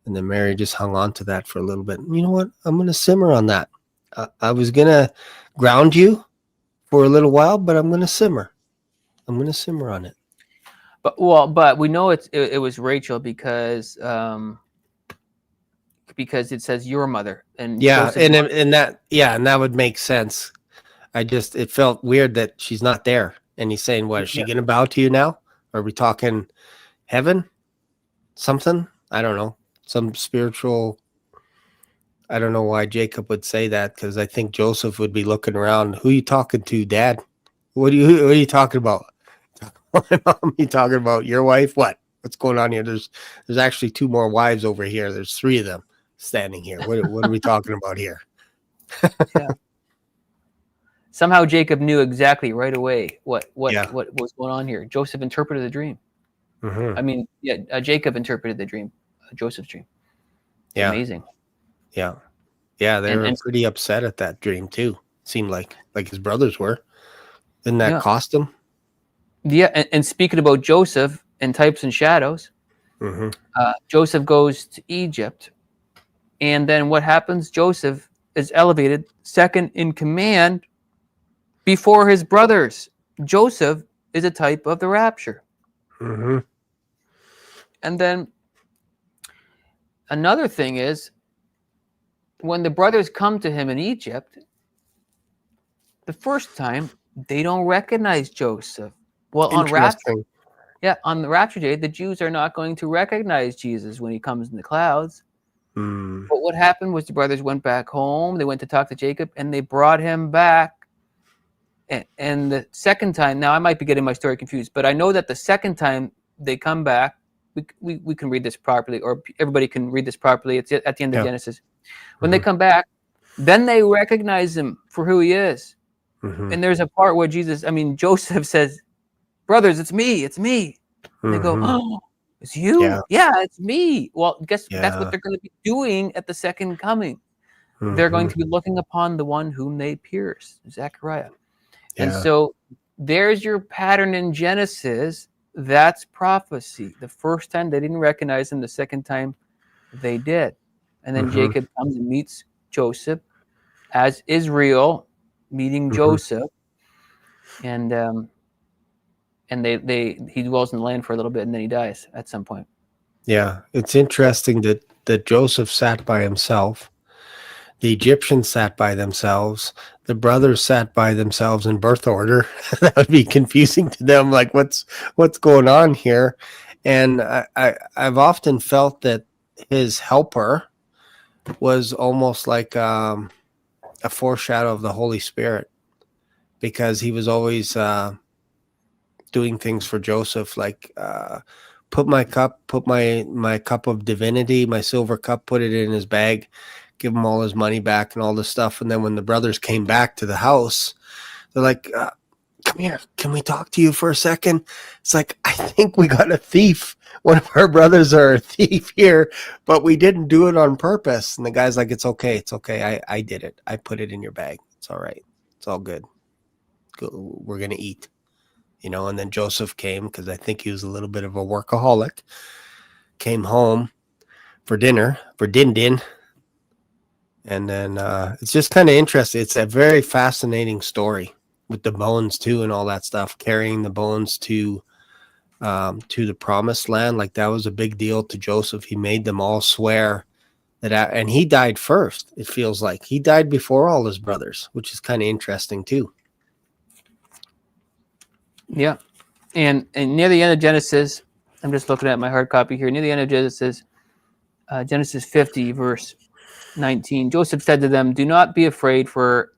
B: And then Mary just hung on to that for a little bit. You know what? I'm going to simmer on that. I was going to ground you for a little while, but I'm going to simmer. I'm going to simmer on it.
C: But we know it was Rachel because it says your mother, and
B: Joseph, and that would make sense. It felt weird that she's not there, and he's saying, "What is she going to bow to you now? Are we talking heaven? Something? I don't know. Some spiritual." I don't know why Jacob would say that, because I think Joseph would be looking around. Who are you talking to, Dad? What are you talking about? My mom, you talking about your wife? What's going on here? There's actually 2 more wives over here. There's 3 of them standing here. What are we talking about here?
C: Yeah. Somehow Jacob knew exactly right away what was going on here. Joseph interpreted the dream. I mean, Jacob interpreted the dream, Joseph's dream.
B: Yeah.
C: Amazing.
B: Yeah. They were pretty upset at that dream too. Seemed like his brothers were. Didn't that cost him?
C: Yeah, and speaking about Joseph and types and shadows, Joseph goes to Egypt, and then what happens? Joseph is elevated second in command before his brothers. Joseph is a type of the rapture. And then another thing is, when the brothers come to him in Egypt, the first time, they don't recognize Joseph. Well, on the rapture day, the Jews are not going to recognize Jesus when he comes in the clouds. But what happened was the brothers went back home. They went to talk to Jacob, and they brought him back. And the second time, now I might be getting my story confused, but I know that the second time they come back, we can read this properly, or everybody can read this properly. It's at the end of Genesis. When they come back, then they recognize him for who he is. And there's a part where Joseph says, brothers, it's me. And they go, oh, it's you? Yeah, it's me. Well, guess that's what they're going to be doing at the second coming. They're going to be looking upon the one whom they pierced, Zechariah. And so there's your pattern in Genesis. That's prophecy. The first time they didn't recognize him, the second time they did. And then Jacob comes and meets Joseph as Israel meeting Joseph. And and he dwells in the land for a little bit, and then he dies at some point.
B: Yeah, it's interesting that Joseph sat by himself. The Egyptians sat by themselves. The brothers sat by themselves in birth order. That would be confusing to them. Like, what's going on here? And I've often felt that his helper was almost like a foreshadow of the Holy Spirit, because he was always doing things for Joseph, like put my cup of divinity, my silver cup, put it in his bag, give him all his money back and all this stuff. And then when the brothers came back to the house, they're like, come here, can we talk to you for a second? It's like, I think we got a thief. One of our brothers are a thief here, but we didn't do it on purpose. And the guy's like, it's okay. I did it. I put it in your bag. It's all right. It's all good. We're going to eat. And then Joseph came, because I think he was a little bit of a workaholic, came home for dinner, for din. And then it's just kind of interesting. It's a very fascinating story with the bones too, and all that stuff, carrying the bones to the promised land. Like, that was a big deal to Joseph. He made them all swear that, and he died first. It feels like he died before all his brothers, which is kind of interesting too.
C: Yeah. And near the end of Genesis, I'm just looking at my hard copy here. Near the end of Genesis, Genesis 50, verse 19, Joseph said to them, "Do not be afraid, for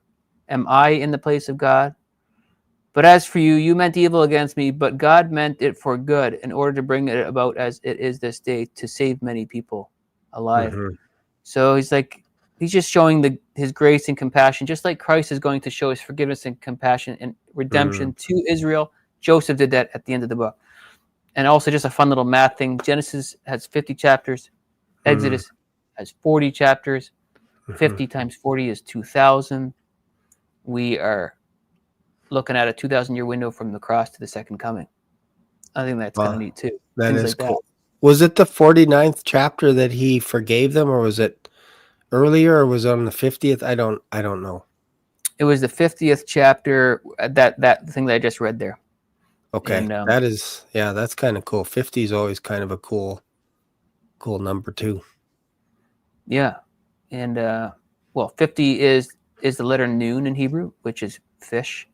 C: am I in the place of God? But as for you, you meant evil against me, but God meant it for good, in order to bring it about as it is this day, to save many people alive."
B: Mm-hmm.
C: So he's just showing his grace and compassion, just like Christ is going to show his forgiveness and compassion and redemption to Israel. Joseph did that at the end of the book. And also, just a fun little math thing, Genesis has 50 chapters. Exodus has 40 chapters. 50 times 40 is 2,000. We are looking at a 2,000-year window from the cross to the second coming. I think that's kind of neat too.
B: That
C: Things
B: is
C: like
B: cool. Was it the 49th chapter that he forgave them, or was it earlier, or was it on the 50th? I don't know.
C: It was the 50th chapter, that thing that I just read there.
B: Okay.
C: And,
B: that's kind of cool. 50 is always kind of a cool number too.
C: Yeah. And 50 is the letter Nun in Hebrew, which is fish,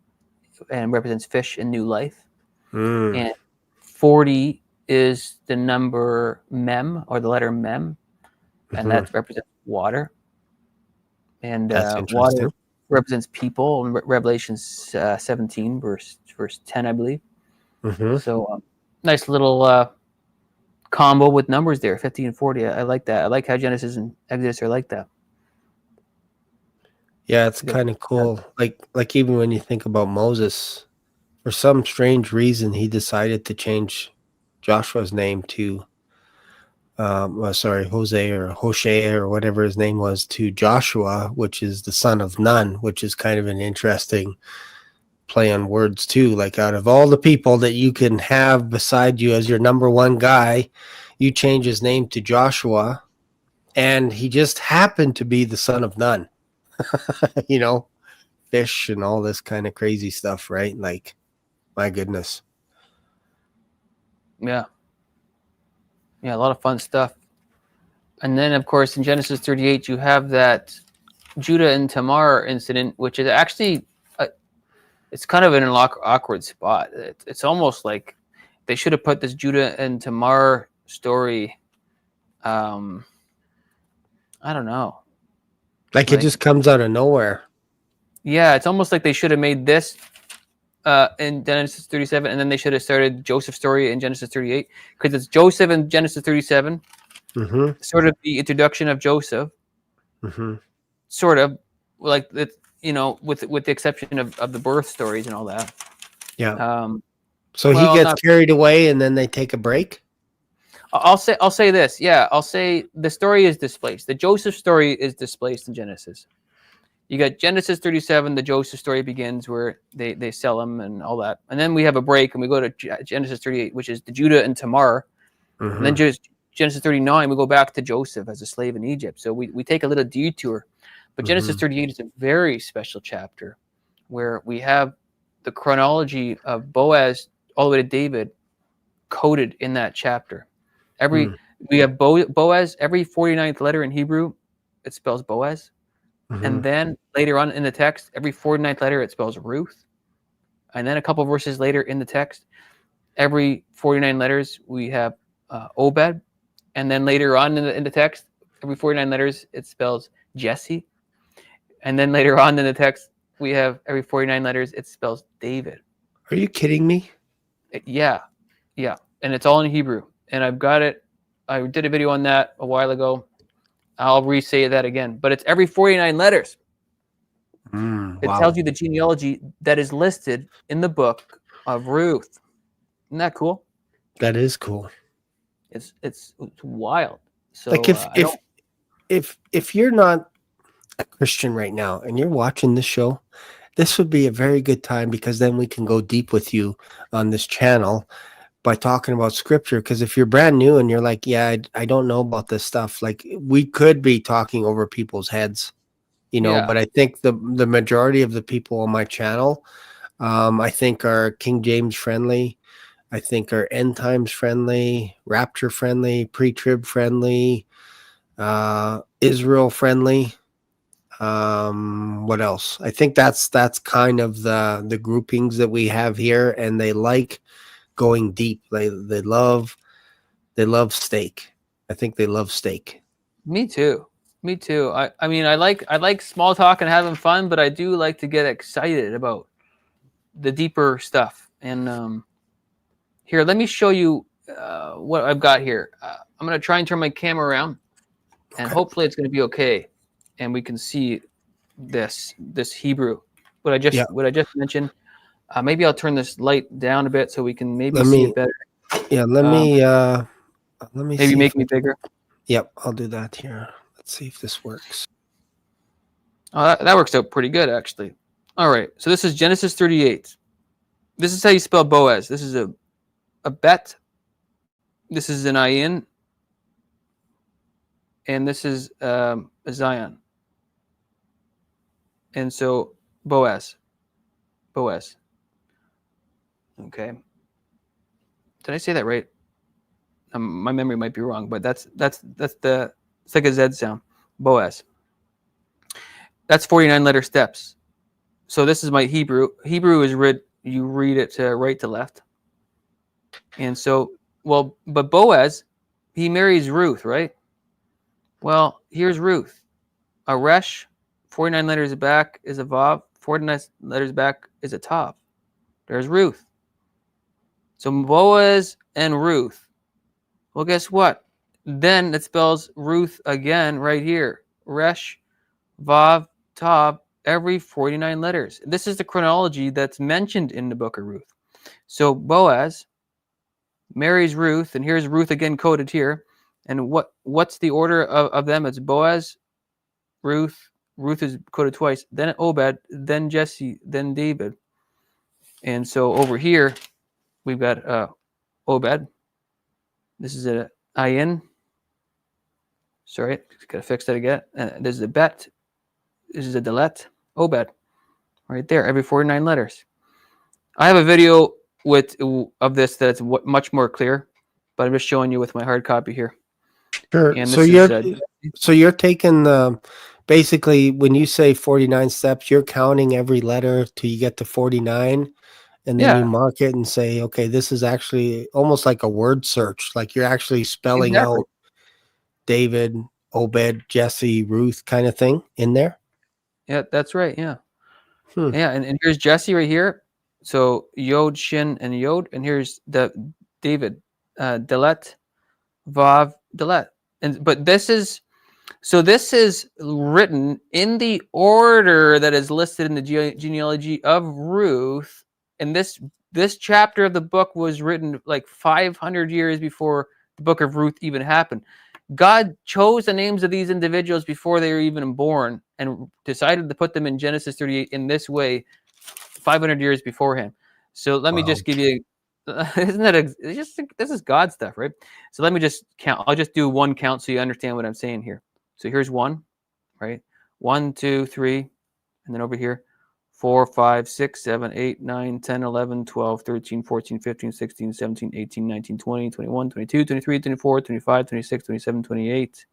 C: and represents fish and new life. And 40 is the number Mem, or the letter Mem, and that represents water. And water represents people in Revelation 17, verse 10, I believe. So nice little combo with numbers there, 50 and 40. I like that. I like how Genesis and Exodus are like that.
B: Yeah, it's kind of cool. Like even when you think about Moses, for some strange reason, he decided to change Joshua's name to, Hoshea or whatever his name was, to Joshua, which is the son of Nun, which is kind of an interesting play on words too. Like, out of all the people that you can have beside you as your number one guy, you change his name to Joshua, and he just happened to be the son of Nun. Fish and all this kind of crazy stuff, right? Like, my goodness.
C: Yeah, a lot of fun stuff. And then, of course, in Genesis 38, you have that Judah and Tamar incident, which is actually it's kind of in an awkward spot. It's almost like they should have put this Judah and Tamar story. I don't know.
B: Like, it just comes out of nowhere.
C: Yeah, it's almost like they should have made this in Genesis 37, and then they should have started Joseph's story in Genesis 38, because it's Joseph in Genesis 37, sort of the introduction of Joseph, sort of like that, with the exception of the birth stories and all that.
B: Yeah. So he gets carried away, and then they take a break.
C: I'll say this. Yeah, I'll say the story is displaced. The Joseph story is displaced in Genesis. You got Genesis 37, the Joseph story begins, where they sell him and all that. And then we have a break, and we go to Genesis 38, which is the Judah and Tamar. And then Genesis 39, we go back to Joseph as a slave in Egypt. So we take a little detour. But Genesis 38 is a very special chapter, where we have the chronology of Boaz all the way to David coded in that chapter.
B: Hmm.
C: We have Boaz, every 49th letter in Hebrew, it spells Boaz.
B: Mhm.
C: And then later on in the text, every 49th letter, it spells Ruth. And then a couple verses later in the text, every 49 letters, we have Obed. And then later on in the text, every 49 letters, it spells Jesse. And then later on in the text, we have every 49 letters, it spells David.
B: Are you kidding me?
C: Yeah. And it's all in Hebrew. And I've got it. I did a video on that a while ago. I'll re-say that again. But it's every 49 letters. It
B: Wow.
C: tells you the genealogy that is listed in the book of Ruth. Isn't that cool?
B: That is cool.
C: It's wild. So
B: Like if you're not a Christian right now and you're watching this show, this would be a very good time, because then we can go deep with you on this channel by talking about scripture. Because if you're brand new and you're like, yeah, I don't know about this stuff, like we could be talking over people's heads,
C: Yeah.
B: but I think the majority of the people on my channel, I think are King James friendly. I think are end times friendly, rapture friendly, pre-trib friendly, Israel friendly. What else? I think that's kind of the groupings that we have here, and they like going deep. They love steak. I think they love steak.
C: Me too. I mean, I like small talk and having fun, but I do like to get excited about the deeper stuff. And here, let me show you what I've got here. I'm going to try and turn my camera around, and
B: Okay.
C: hopefully it's going to be okay, and we can see this Hebrew. What I just mentioned. Maybe I'll turn this light down a bit so we can maybe see it better.
B: Yeah, let me
C: Maybe
B: see
C: make me bigger.
B: Yep, I'll do that here. Let's see if this works.
C: Oh, that works out pretty good, actually. All right, so this is Genesis 38. This is how you spell Boaz. This is a bet. This is an ayin. And this is a Zion. And so Boaz. Okay. Did I say that right? My memory might be wrong, but that's it's like a Z sound. Boaz. That's 49 letter steps. So this is my Hebrew. Hebrew is you read it to right to left. And so, but Boaz, he marries Ruth, right? Well, here's Ruth. A resh, 49 letters back is a vav, 49 letters back is a tav. There's Ruth. So Boaz and Ruth. Well, guess what? Then it spells Ruth again right here. Resh, vav, tav, every 49 letters. This is the chronology that's mentioned in the book of Ruth. So Boaz marries Ruth, and here's Ruth again coded here. And what's the order of them? It's Boaz, Ruth. Ruth is coded twice, then Obed, then Jesse, then David. And so over here, we've got Obed. This is a ayin. Sorry, gotta fix that again. This is a bet. This is a delet. Obed. Right there, every 49 letters. I have a video of this that's much more clear, but I'm just showing you with my hard copy here.
B: Sure.
C: And
B: So you're taking basically when you say 49 steps, you're counting every letter till you get to 49, and then you mark it and say, okay, this is actually almost like a word search. Like you're actually spelling out David, Obed, Jesse, Ruth kind of thing in there.
C: Yeah, that's right. Yeah. Yeah. And here's Jesse right here. So Yod, Shin, and Yod. And here's the David, Delet, Vav, Delet. But this is written in the order that is listed in the genealogy of Ruth. And this chapter of the book was written like 500 years before the book of Ruth even happened. God chose the names of these individuals before they were even born and decided to put them in Genesis 38 in this way 500 years beforehand. So let me just give you, this is God stuff, right? So let me just count. I'll just do one count so you understand what I'm saying here. So here's 1, right? 1, 2, 3, and then over here, 4, 5, 6, 7, 8, 9, 10, 11, 12, 13, 14, 15, 16, 17, 18, 19, 20, 21, 22, 23, 24, 25, 26, 27, 28.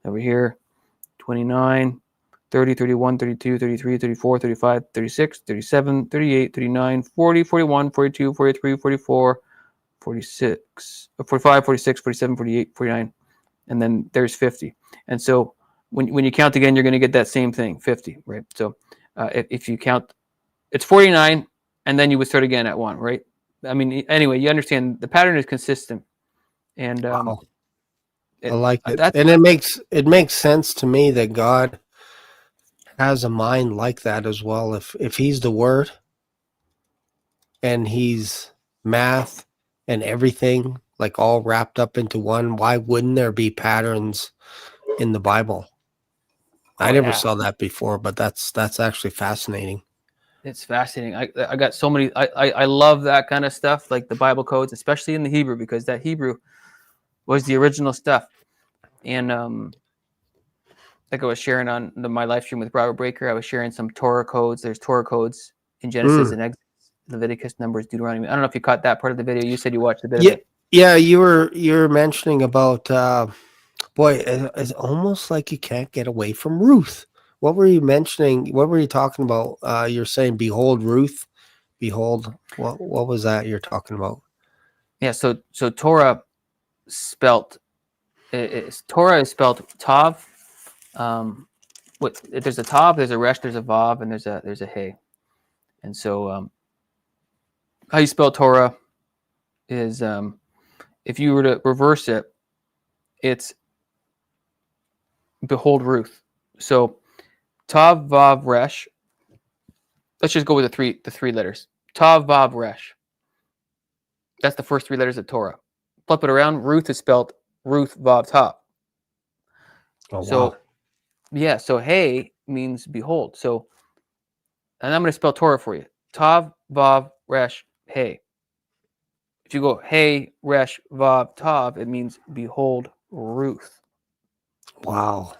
C: Over here, 29, 30, 31, 32, 33, 34, 35, 36, 37, 38, 39, 40, 41, 42, 43, 44, 46, 45, 46, 47, 48, 49, and then there's 50. And so when you count again, you're going to get that same thing, 50, right? So if you count, it's 49, and then you would start again at 1, right? I mean, anyway, you understand the pattern is consistent, and
B: Wow. I like it.
C: that's
B: And it makes sense to me that God has a mind like that as well. If he's the word and he's math and everything like all wrapped up into one, why wouldn't there be patterns in the Bible? I never saw that before, but that's actually fascinating.
C: It's fascinating. I got so many. I love that kind of stuff, like the Bible codes, especially in the Hebrew, because that Hebrew was the original stuff. And like I was sharing on my live stream with Robert Breaker, I was sharing some Torah codes. There's Torah codes in Genesis and Exodus, Leviticus, Numbers, Deuteronomy. I don't know if you caught that part of the video. You said you watched a bit of it.
B: Yeah, you were mentioning about boy, it's almost like you can't get away from Ruth. What were you mentioning? What were you talking about? You're saying, "Behold, Ruth." Behold, what was that you're talking about?
C: Yeah. So Torah spelt Torah is spelled Tav. There's a Tav, there's a Resh, there's a Vav, and there's a Hey. And so how you spell Torah is if you were to reverse it, it's behold Ruth. So Tav, Vav, Resh. Let's just go with the three letters. Tav, Vav, Resh. That's the first 3 letters of Torah. Flip it around. Ruth is spelled Ruth, Vav, Tav.
B: Oh,
C: So
B: wow.
C: yeah, so Hey means behold. So, and I'm going to spell Torah for you. Tav, Vav, Resh, Hey. If you go Hey, Resh, Vav, Tav, it means behold Ruth.
B: Wow.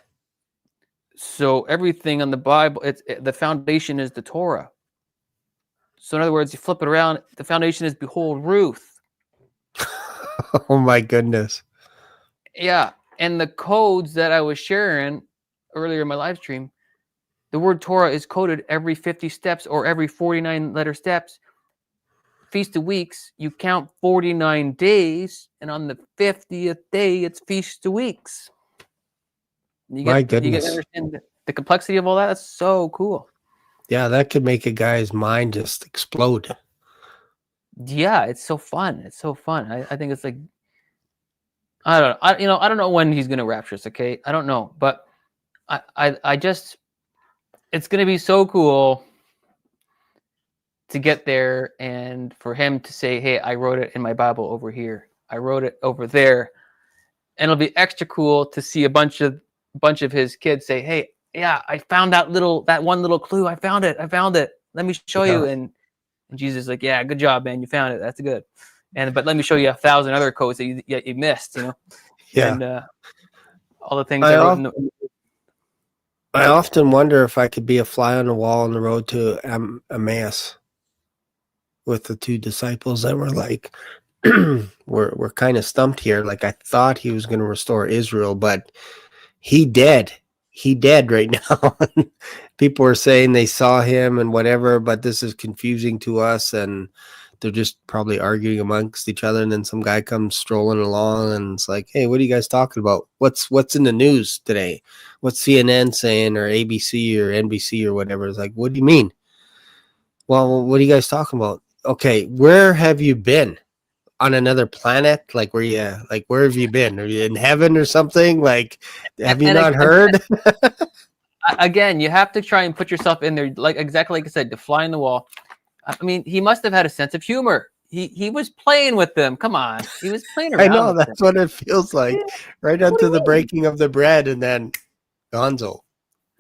C: So everything on the Bible, the foundation is the Torah. So in other words, you flip it around, the foundation is behold Ruth.
B: Oh my goodness.
C: Yeah. And the codes that I was sharing earlier in my live stream, the word Torah is coded every 50 steps or every 49 letter steps. Feast of Weeks, you count 49 days, and on the 50th day, it's Feast of Weeks. You get to understand the complexity of all that. That's so cool.
B: Yeah, that could make a guy's mind just explode.
C: Yeah, it's so fun. It's so fun. I think it's like, I don't know when he's gonna rapture us. Okay, I don't know, but I just, it's gonna be so cool to get there and for him to say, hey, I wrote it in my Bible over here. I wrote it over there. And it'll be extra cool to see a bunch of his kids say, hey, yeah, I found that one little clue. I found it. Let me show you. And Jesus is like, yeah, good job, man. You found it. That's good. But let me show you 1,000 other codes that you missed,
B: Yeah.
C: And all the things I wrote in the.
B: I often wonder if I could be a fly on the wall on the road to Emmaus with the 2 disciples that were like, we're kind of stumped here. Like, I thought he was going to restore Israel, but he dead right now. People are saying they saw him and whatever, but this is confusing to us, and they're just probably arguing amongst each other. And then some guy comes strolling along and it's like, hey, what are you guys talking about? What's in the news today? What's CNN saying, or ABC or NBC or whatever? It's like, what do you mean? Well, what are you guys talking about? Okay, where have you been? On another planet? Like, where have you been? Are you in heaven or something? Like, have you not heard?
C: Again, you have to try and put yourself in there, like exactly like I said, to fly in the wall. I mean, he must have had a sense of humor. He was playing with them. Come on, he was playing around.
B: I know, that's what it feels like. Right unto the breaking of the bread, and then Gonzo.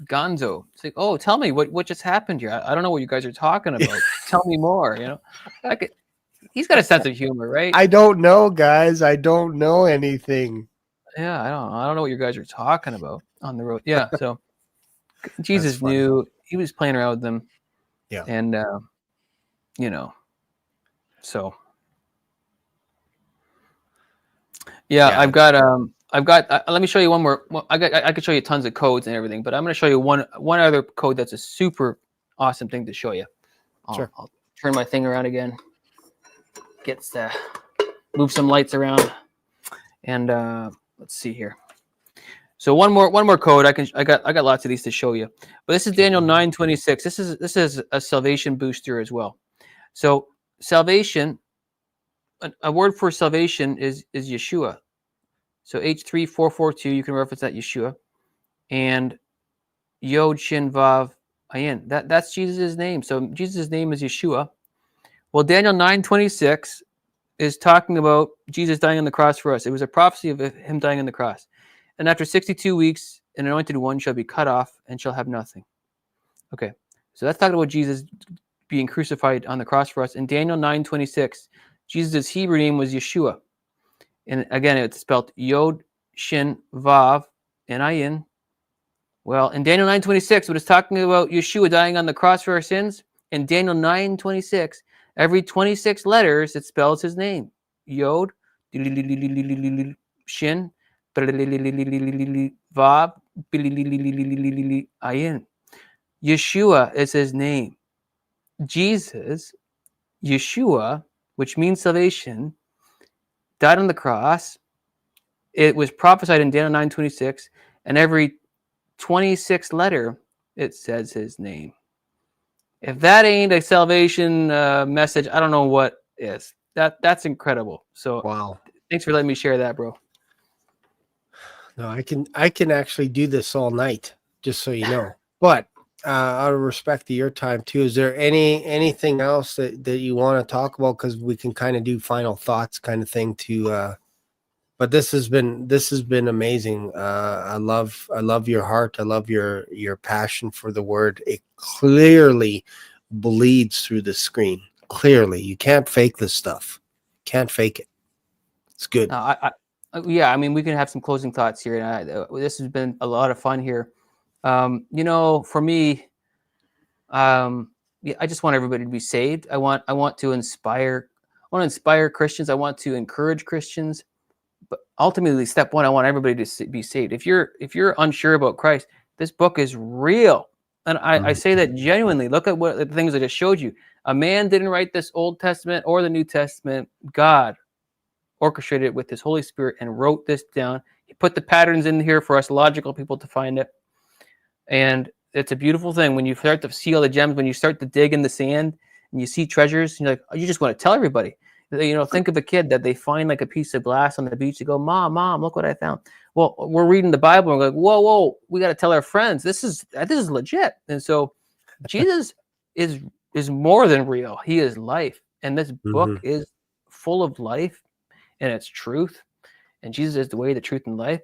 C: It's like, oh, tell me what just happened here. I don't know what you guys are talking about. Tell me more. He's got a sense of humor, right?
B: I don't know, guys. I don't know anything.
C: Yeah, I don't know what you guys are talking about on the road. Yeah, so Jesus knew. He was playing around with them.
B: Yeah.
C: And so
B: Yeah.
C: I've got let me show you one more. Well, I could show you tons of codes and everything, but I'm going to show you one other code that's a super awesome thing to show you.
B: Sure.
C: I'll turn my thing around again. Move some lights around, and let's see here. So one more code. I got lots of these to show you, but this is Daniel 9:26. This is a salvation booster as well. So salvation, a word for salvation is Yeshua. So H3442, you can reference that Yeshua, and Yod Shin Vav Ayin. That's Jesus' name. So Jesus' name is Yeshua. Well, Daniel 9:26 is talking about Jesus dying on the cross for us. It was a prophecy of him dying on the cross. And after 62 weeks, an anointed one shall be cut off and shall have nothing. Okay, so that's talking about Jesus being crucified on the cross for us. In Daniel 9:26, Jesus' Hebrew name was Yeshua. And again, it's spelled Yod, Shin, Vav, and Ayin. Well, in Daniel 9:26, when it's talking about Yeshua dying on the cross for our sins, in Daniel 9:26, every 26 letters, it spells his name. Yod, Shin, Vav, Ayin. Yeshua is his name. Jesus, Yeshua, which means salvation, died on the cross. It was prophesied in Daniel 9:26, and every 26 letter, it says his name. If that ain't a salvation message, I don't know what is. That's incredible. So
B: Wow.
C: Thanks for letting me share that, bro.
B: No, I can actually do this all night, just so you know. But out of respect to your time too, is there anything else that you want to talk about? Because we can kind of do final thoughts kind of thing to but this has been amazing. I love your heart. I love your passion for the word. It clearly bleeds through the screen. Clearly, you can't fake this stuff. Can't fake it. It's good.
C: Yeah, I mean, we can have some closing thoughts here. And this has been a lot of fun here. For me, I just want everybody to be saved. I want to inspire. I want to inspire Christians. I want to encourage Christians. But ultimately, step one, I want everybody to be saved. If you're unsure about Christ, this book is real, and I say that genuinely. Look at what the things I just showed you. A man didn't write this Old Testament or the New Testament. God orchestrated it with his Holy Spirit and wrote this down. He put the patterns in here for us logical people to find it. And it's a beautiful thing when you start to see all the gems, when you start to dig in the sand and you see treasures, you're like, you just want to tell everybody. Think of a kid that they find like a piece of glass on the beach. They go, Mom, look what I found. Well, we're reading the Bible and we're like, whoa, we got to tell our friends. This is legit. And so Jesus is more than real. He is life. And this book is full of life and it's truth. And Jesus is the way, the truth, and life.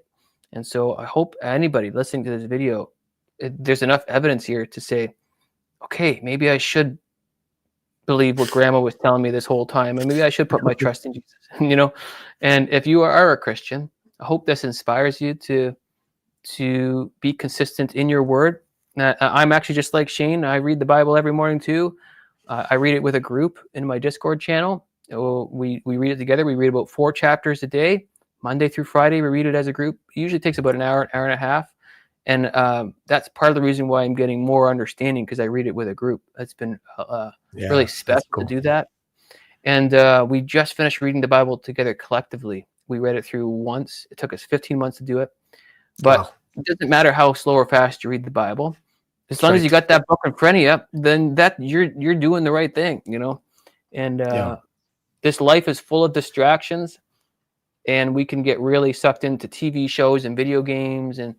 C: And so I hope anybody listening to this video, there's enough evidence here to say, okay, maybe I should believe what Grandma was telling me this whole time, and maybe I should put my trust in Jesus. And if you are a Christian, I hope this inspires you to be consistent in your word. I'm actually just like Shane. I read the Bible every morning too. I read it with a group in my Discord channel. We read it together. We read about 4 chapters a day, Monday through Friday. We read it as a group. It usually takes about an hour and a half. And that's part of the reason why I'm getting more understanding, because I read it with a group. It's been really special to do that. And we just finished reading the Bible together collectively. We read it through once. It took us 15 months to do it. But It doesn't matter how slow or fast you read the Bible. As long as you got that book in front of you, then you're doing the right thing, And this life is full of distractions, and we can get really sucked into TV shows and video games and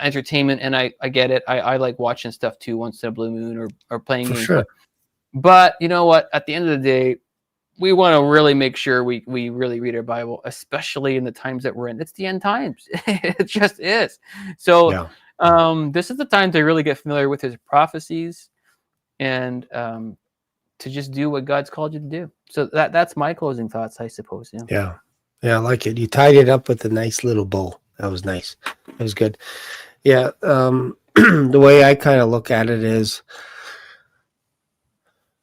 C: entertainment. And I get it. I like watching stuff too once in a blue moon or playing games.
B: Sure.
C: But you know what? At the end of the day, we want to really make sure we really read our Bible, especially in the times that we're in. It's the end times. It just is. So this is the time to really get familiar with his prophecies and to just do what God's called you to do. So that's my closing thoughts, I suppose.
B: Yeah, I like it. You tied it up with a nice little bow. That was nice. That was good. Yeah. the way I kind of look at it is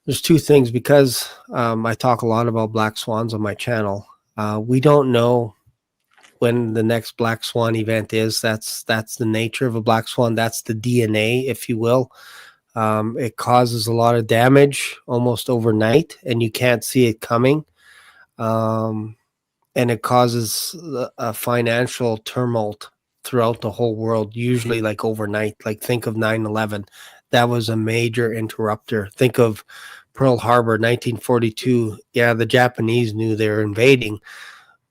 B: there's two things, because I talk a lot about black swans on my channel. We don't know when the next black swan event is. That's the nature of a black swan. That's the DNA, if you will. It causes a lot of damage almost overnight, and you can't see it coming. And it causes a financial tumult throughout the whole world, usually like overnight. Like think of 9/11. That was a major interrupter. Think of Pearl Harbor, 1942. Yeah, the Japanese knew they were invading,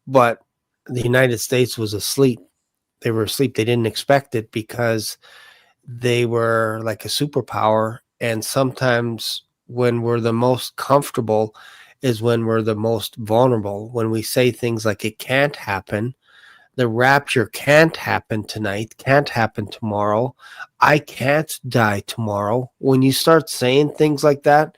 B: but the United States was asleep. They were asleep. They didn't expect it because they were like a superpower. And sometimes when we're the most comfortable is when we're the most vulnerable. When we say things like it can't happen, the rapture can't happen tonight, can't happen tomorrow, I can't die tomorrow. When you start saying things like that,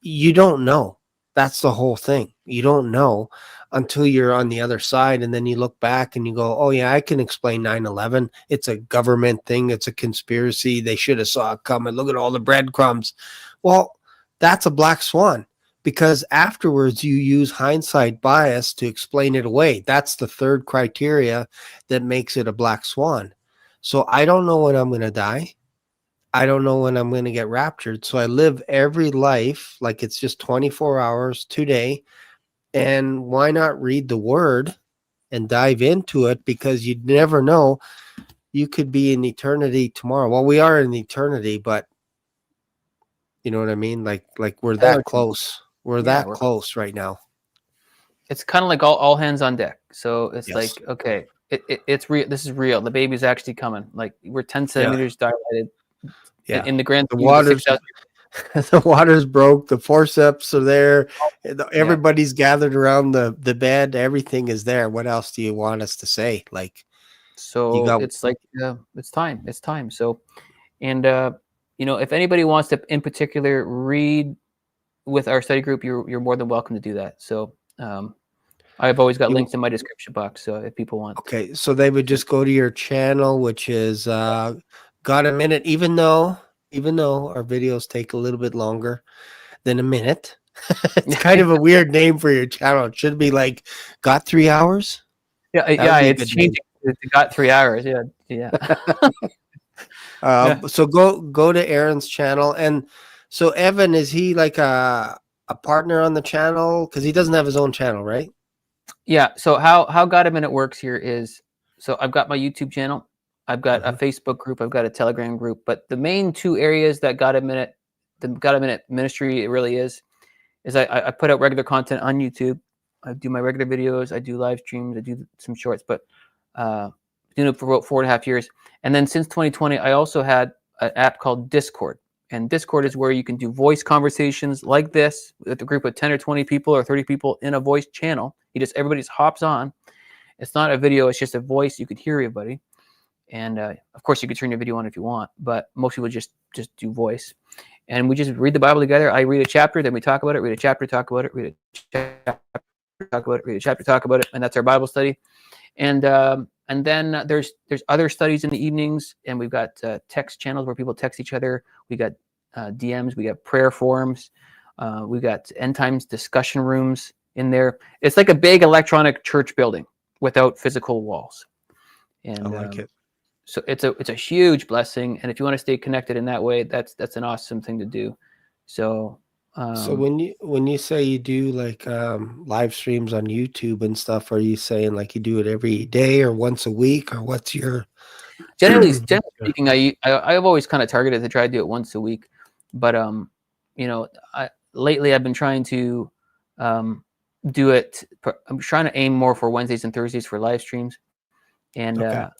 B: you don't know. That's the whole thing. You don't know until you're on the other side, and then you look back and you go, oh yeah, I can explain 9/11. It's a government thing. It's a conspiracy. They should have saw it coming. Look at all the breadcrumbs. Well, that's a black swan, because afterwards you use hindsight bias to explain it away. That's the third criteria that makes it a black swan. So I don't know when I'm going to die. I don't know when I'm going to get raptured. So I live every life like it's just 24 hours today. And why not read the word and dive into it? Because you never know. You could be in eternity tomorrow. Well, we are in eternity, but you know what I mean? Like we're that close. We're that close right now.
C: It's kind of like all hands on deck. So it's
B: Yes.
C: like, okay, it's real. This is real. The baby's actually coming. Like we're 10 centimeters dilated.
B: Yeah.
C: In the grand
B: the water's broke. The forceps are there. Everybody's gathered around the bed. Everything is there. What else do you want us to say? Like,
C: so it's like, it's time. It's time. So, and if anybody wants to, in particular, read with our study group, you're more than welcome to do that. So, I've always got links in my description box. So if people want.
B: Okay. So they would just go to your channel, which is Got a Minute, even though our videos take a little bit longer than a minute. It's kind of a weird name for your channel. It should be like Got 3 hours.
C: Yeah, it's changing. It got 3 hours. Yeah.
B: So go to Aaron's channel. And so Evan, is he like a partner on the channel? Because he doesn't have his own channel, right?
C: Yeah. So how Got a Minute works here is, so I've got my YouTube channel. I've got a Facebook group. I've got a Telegram group. But the main two areas that the Got a Minute ministry, it really is I put out regular content on YouTube. I do my regular videos. I do live streams. I do some shorts. But doing it for about 4.5 years. And then since 2020, I also had an app called Discord. And Discord is where you can do voice conversations like this with a group of 10 or 20 people or 30 people in a voice channel. Everybody just hops on. It's not a video. It's just a voice. You could hear everybody. And of course, you could turn your video on if you want, but most people just do voice. And we just read the Bible together. I read a chapter, then we talk about it, read a chapter, talk about it, read a chapter, talk about it, read a chapter, talk about it. And that's our Bible study. And then there's other studies in the evenings, and we've got text channels where people text each other. We got DMs, we got prayer forums, we got end times discussion rooms in there. It's like a big electronic church building without physical walls. And
B: I like it.
C: So it's a huge blessing, and if you want to stay connected in that way, that's an awesome thing to do. So
B: so when you say you do like live streams on YouTube and stuff, are you saying like you do it every day or once a week, or what's your
C: generally speaking? I've always kind of targeted to try to do it once a week, but lately I've been trying to do it. I'm trying to aim more for Wednesdays and Thursdays for live streams, and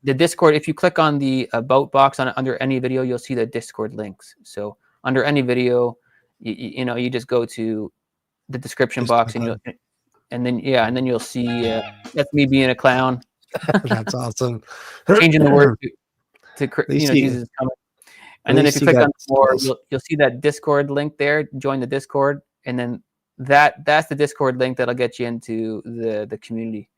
C: the Discord, if you click on the about box under any video, you'll see the Discord links. So under any video, you just go to the description box and then you'll see that's me being a clown.
B: That's awesome.
C: Changing the word to Jesus is coming. And then if you click on more, you'll see that Discord link there. Join the Discord, and then that's the Discord link that'll get you into the community.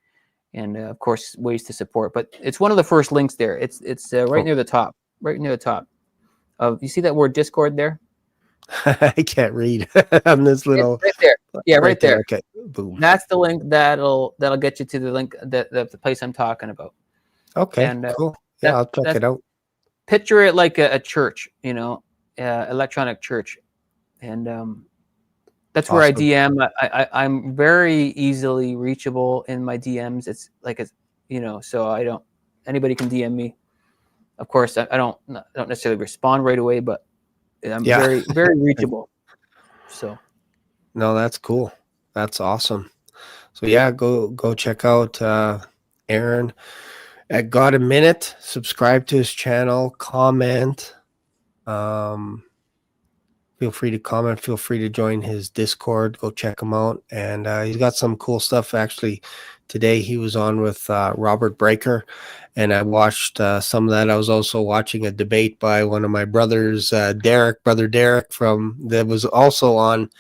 C: and of course ways to support. But it's one of the first links there. It's right near the top, right near the top. You see that word Discord there?
B: I can't read on this little.
C: It's right there. Yeah, right there.
B: Okay. Boom.
C: That's the link that'll get you to the link the place I'm talking about.
B: Okay.
C: And,
B: cool. Yeah, I'll check it out.
C: Picture it like a church, electronic church, and that's where I DM. I'm very easily reachable in my DMs. It's like so anybody can DM me. Of course, I don't necessarily respond right away, but I'm very very reachable. So
B: no, that's cool. That's awesome. So yeah, go check out Aaron at God a Minute. Subscribe to his channel. Comment. Feel free to comment. Feel free to join his Discord. Go check him out. And he's got some cool stuff. Actually, today he was on with Robert Breaker, and I watched some of that. I was also watching a debate by one of my brothers, Brother Derek, that was also on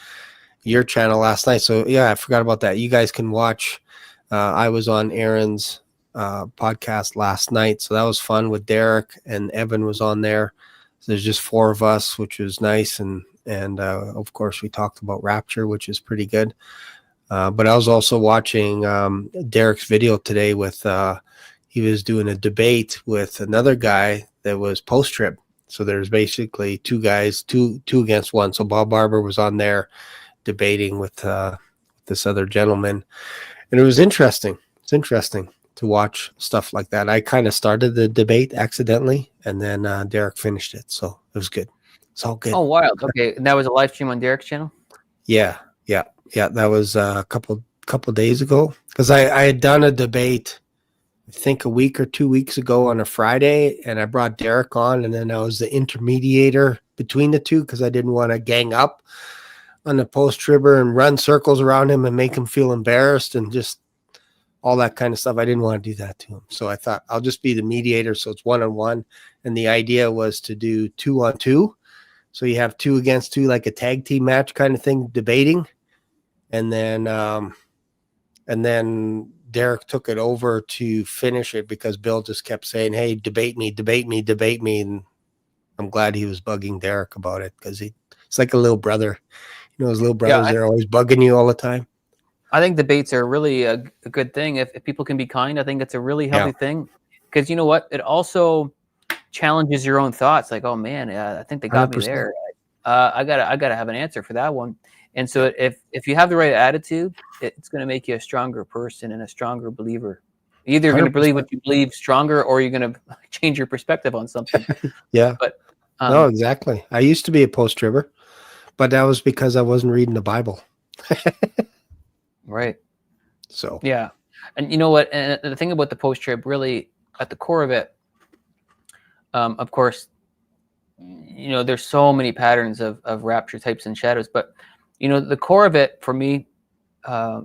B: your channel last night. So yeah, I forgot about that. You guys can watch. I was on Aaron's podcast last night, so that was fun with Derek, and Evan was on there. So there's just 4 of us, which was nice, and of course we talked about rapture, which is pretty good. But I was also watching Derek's video today with he was doing a debate with another guy that was post-trib. So there's basically 2 guys, two against 1. So Bob Barber was on there debating with this other gentleman, and it was interesting. It's interesting to watch stuff like that. I kind of started the debate accidentally, and then Derek finished it, so it was good. It's all good.
C: Oh, wild. Okay, and that was a live stream on Derek's channel.
B: Yeah. That was a couple days ago, because I had done a debate, I think a week or 2 weeks ago on a Friday, and I brought Derek on, and then I was the intermediator between the two because I didn't want to gang up on the post-tribber and run circles around him and make him feel embarrassed and just all that kind of stuff. I didn't want to do that to him. So I thought I'll just be the mediator. So it's 1-on-1. And the idea was to do 2-on-2. So you have 2 against 2, like a tag team match kind of thing, debating. And then Derek took it over to finish it because Bill just kept saying, hey, debate me. And I'm glad he was bugging Derek about it, because it's like a little brother. His little brothers, they're always bugging you all the time.
C: I think debates are really a good thing. If people can be kind, I think it's a really healthy thing, because you know what? It also challenges your own thoughts. Like, oh man, I think they got 100%. Me there. I gotta have an answer for that one. And so if you have the right attitude, it's going to make you a stronger person and a stronger believer. You're either going to believe what you believe stronger, or you're going to change your perspective on something.
B: Yeah.
C: But
B: no, exactly. I used to be a post-tribber, but that was because I wasn't reading the Bible.
C: Right.
B: So
C: yeah, and you know what? And the thing about the post-trib, really, at the core of it, of course, there's so many patterns of rapture types and shadows, but the core of it for me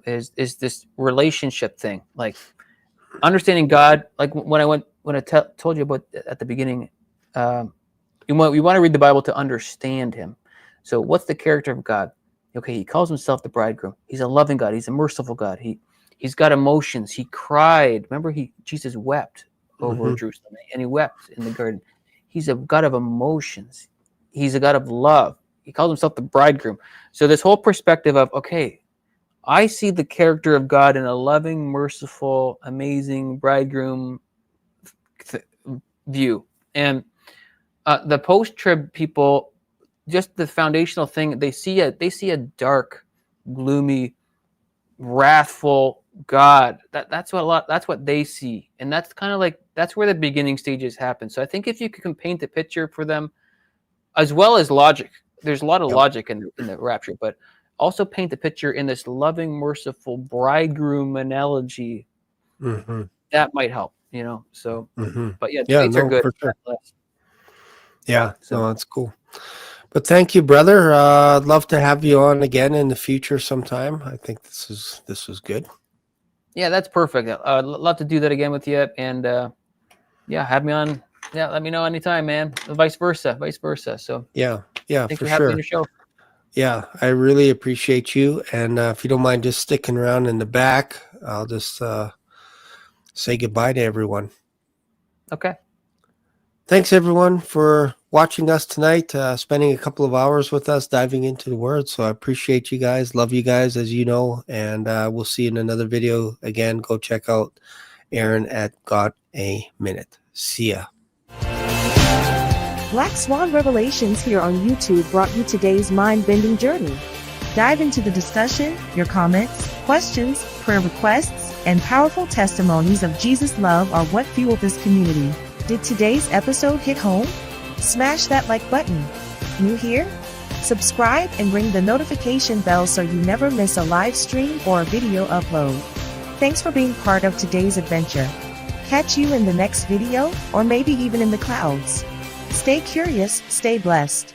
C: is this relationship thing, like understanding God. Like when I told you about at the beginning, we want to read the Bible to understand Him. So what's the character of God? Okay, He calls Himself the bridegroom. He's a loving God. He's a merciful God. He's got emotions. He cried. Remember, Jesus wept over Jerusalem, and He wept in the garden. He's a God of emotions. He's a God of love. He calls Himself the bridegroom. So this whole perspective of, okay, I see the character of God in a loving, merciful, amazing bridegroom view. And the post-trib people, just the foundational thing, they see a dark, gloomy, wrathful God. That's what they see, and that's kind of like that's where the beginning stages happen. So I think if you can paint a picture for them, as well as logic, there's a lot of logic in the rapture, but also paint the picture in this loving, merciful bridegroom analogy. That might help, So, but yeah, debates are good.
B: For sure. Yeah, so that's cool. But thank you, brother. I'd love to have you on again in the future sometime. I think this was good.
C: Yeah, that's perfect. I'd love to do that again with you. And have me on. Yeah, let me know anytime, man. Vice versa. So
B: yeah,
C: thanks
B: for
C: for having me
B: sure.
C: on your show.
B: Yeah, I really appreciate you. And if you don't mind just sticking around in the back, I'll just say goodbye to everyone.
C: Okay.
B: Thanks, everyone, for watching us tonight, spending a couple of hours with us, diving into the Word. So I appreciate you guys. Love you guys, as you know. And we'll see you in another video. Again, go check out Aaron at God a Minute. See ya.
D: Black Swan Revelations here on YouTube brought you today's mind-bending journey. Dive into the discussion, your comments, questions, prayer requests, and powerful testimonies of Jesus' love are what fuel this community. Did today's episode hit home? Smash that like button. New here? Subscribe and ring the notification bell so you never miss a live stream or a video upload. Thanks for being part of today's adventure. Catch you in the next video, or maybe even in the clouds. Stay curious, stay blessed.